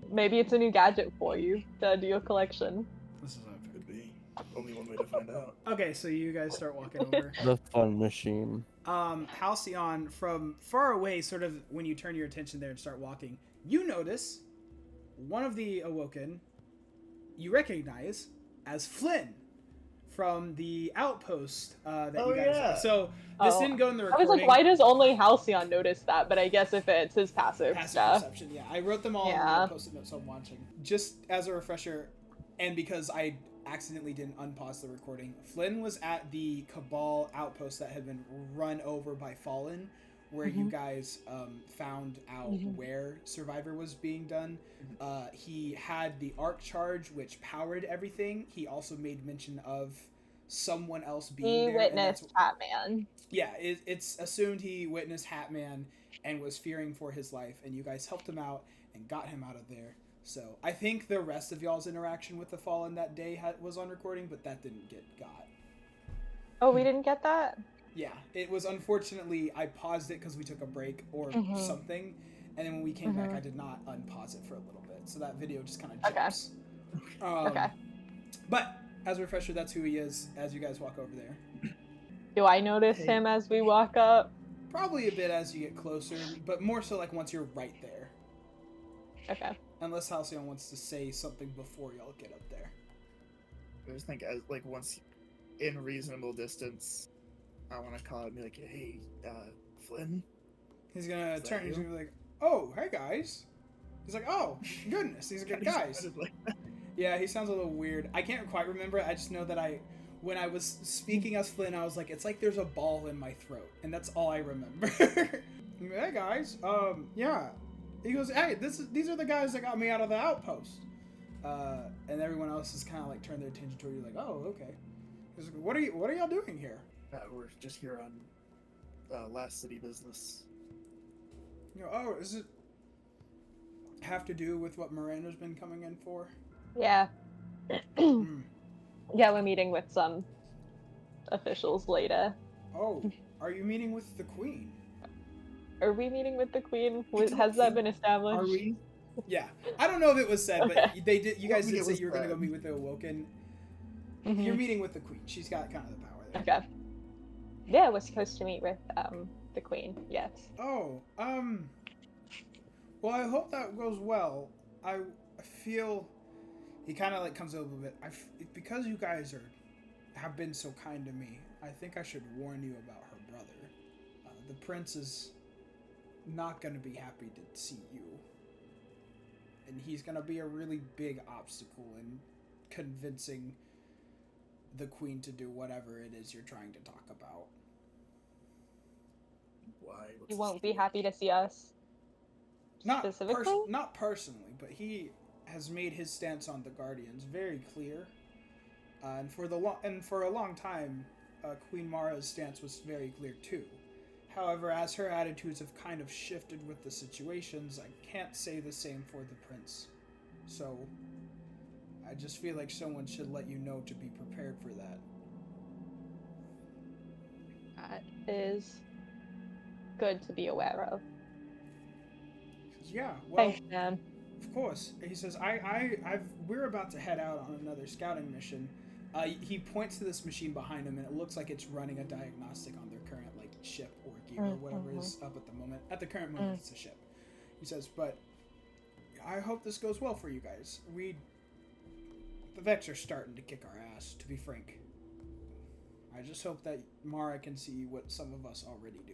Maybe it's a new gadget for you to add to your collection. This is unfair. Could be. Only one way to find out. Okay, so you guys start walking over. The fun machine. Halcyon, from far away, sort of when you turn your attention there and start walking, you notice one of the awoken you recognize as Flynn from the outpost that Oh, you guys. yeah. So this Oh. didn't go in the I recording. was like, why does only Halcyon notice that? But I guess if it's his passive stuff. perception? Yeah, I wrote them all Yeah. on the post-it notes, so I'm watching. Just as a refresher, and because I accidentally didn't unpause the recording, Flynn was at the Cabal outpost that had been run over by Fallen, where you guys found out where Survivor was being done. He had the arc charge, which powered everything. He also made mention of someone else being He there. and that's witnessed Batman. yeah, it's assumed he witnessed Hatman and was fearing for his life, and you guys helped him out and got him out of there. So I think the rest of y'all's interaction with the Fallen that day was on recording, but that didn't get got. Oh, we didn't get that? Yeah, it was unfortunately I paused it because we took a break or something, and then when we came back, I did not unpause it for a little bit, so that video just kind of jumps. Okay. But as a refresher, that's who he is. As you guys walk over there, Do I notice him as we walk up? probably a bit as you get closer, but more so like once you're right there. Okay. Unless Halcyon wants to say something before y'all get up there. I just think as like once in reasonable distance, I want to call it and be like, hey, Flynn. He's gonna Is that turn. He's you? gonna be like, "Oh, hey guys." He's like, "Oh, goodness." He's like, "Guys." Yeah, he sounds a little weird. I can't quite remember it. I just know that when I was speaking as Flynn, I was like, it's like there's a ball in my throat, and that's all I remember. Hey guys, yeah. He goes, hey, these are the guys that got me out of the outpost. And everyone else has kind of like turned their attention toward you, like, oh, okay. He's like, what are y'all doing here? We're just here on last city business. You know, oh, does it have to do with what Miranda's been coming in for? Yeah. Hmm. Yeah, we're meeting with some officials later. Oh, are you meeting with the Queen? Are we meeting with the Queen? don't Has that think- been established? Are we? Yeah, I don't know if it was said, Okay. but they did. You guys I think did it say was you were gonna go said. meet with the Awoken. Mhm. You're meeting with the Queen. She's got kind of the power there. Okay. Yeah, we're supposed to meet with the Queen. Yes. Oh, well, I hope that goes well. I feel he kind of like comes over a bit. Because you guys have been so kind to me. I think I should warn you about her brother. The prince is not gonna be happy to see you, and he's gonna be a really big obstacle in convincing the Queen to do whatever it is you're trying to talk about. Why? He won't be happy to see us. Not Specifically? not personally, but he has made his stance on the Guardians very clear. And for a long time, Queen Mara's stance was very clear too. However, as her attitudes have kind of shifted with the situations, I can't say the same for the prince. So, I just feel like someone should let you know to be prepared for that. That is good to be aware of. Yeah, well, Thanks, man. of course. He says, we're about to head out on another scouting mission. He points to this machine behind him, and it looks like it's running a diagnostic on their current like ship or gear or whatever is up at the moment. At the current moment, it's a ship. He says, but I hope this goes well for you guys. The Vex are starting to kick our ass, to be frank. I just hope that Mara can see what some of us already do.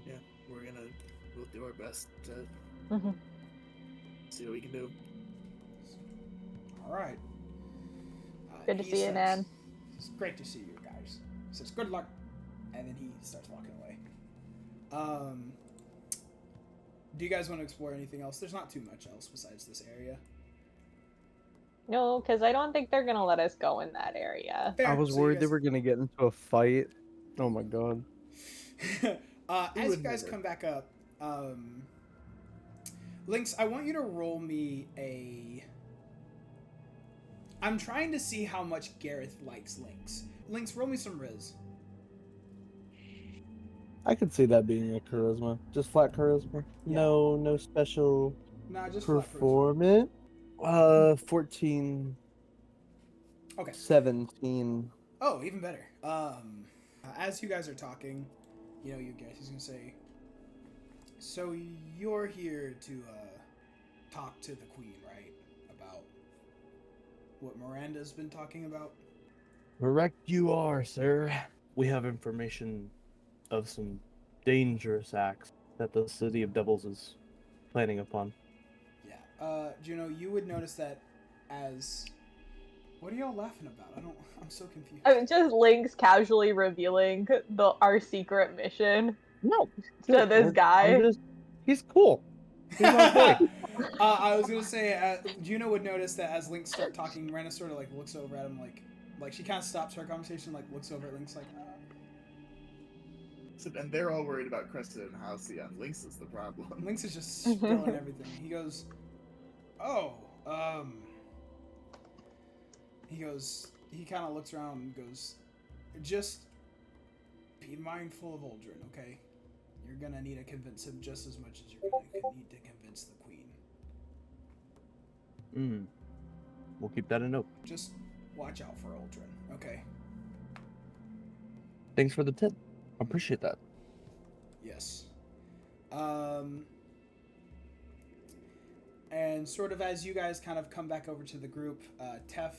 Yeah, we'll do our best to Mhm. see what we can do. All right. Good to He see you, says, man. It's great to see you guys. He says, good luck. And then he starts walking away. Do you guys want to explore anything else? There's not too much else besides this area. No, because I don't think they're gonna let us go in that area. Fair. I was So you worried they guys- were gonna get into a fight. Oh my god. As you would guys never. come back up, Lynx, I want you to roll me a... I'm trying to see how much Gareth likes Lynx. Lynx, roll me some Riz. I could see that being a charisma. Just flat charisma. Yeah. No special Nah, just flat charisma. performance. 14. Okay. 17. Oh, even better. As you guys are talking, you guys, he's gonna say, so you're here to talk to the Queen, right? About what Miranda's been talking about? Correct you are, sir. We have information of some dangerous acts that the City of Devils is planning upon. Yeah. Juno, you would notice that as... What are y'all laughing about? I'm so confused. I mean, just Link's casually revealing our secret mission No. to this guy. He's cool. He's my boy. I was gonna say, Juno would notice that as Link start talking, Rena sort of like looks over at him, like she kind of stops her conversation, like looks over at Link's, like. So, and they're all worried about Crescent and Halcyon. Lynx is the problem. Lynx is just spilling everything. He goes, he kind of looks around and goes, just Be mindful of Aldrin, okay? You're gonna need to convince him just as much as you're gonna need to convince the queen. We'll keep that a note. Just watch out for Aldrin, okay? Thanks for the tip. I appreciate that. Yes. And sort of as you guys kind of come back over to the group, Tef,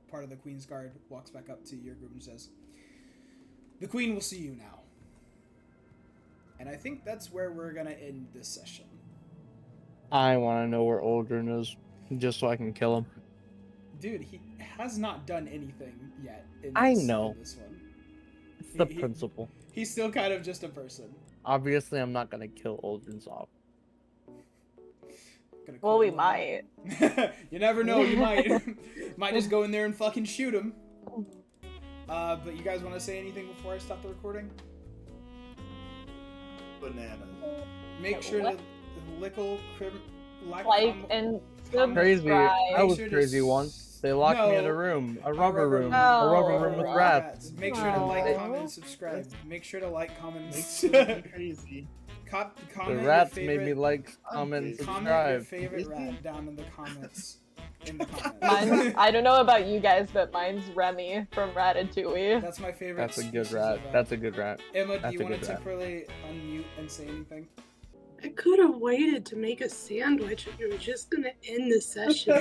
part of the Queen's Guard, walks back up to your group and says, "The Queen will see you now." And I think that's where we're gonna end this session. I want to know where Aldrin is, just so I can kill him. Dude, he has not done anything yet. I know. In this one. It's the principle. He's still kind of just a person. Obviously, I'm not gonna kill Aldrin's off. Well, we might. You never know. You might just go in there and fucking shoot him. But you guys want to say anything before I stop the recording? Bananas. Make sure What? to Like and Crazy. subscribe. I was sure to crazy once. They locked me in a room, a rubber room, No. a rubber room with rats. Make sure to like, No. comment, and subscribe. Make sure to like, comment, Makes and me crazy. The comment rats your made me favorite, like, comment, and comment your subscribe. favorite rat down in the comments. Mine's, I don't know about you guys, but mine's Remy from Ratatouille. That's my favorite. That's a good species rat. of That's a good rat. Emma, do That's you a want to good rat. temporarily unmute and say anything? I could have waited to make a sandwich if you were just gonna end the session.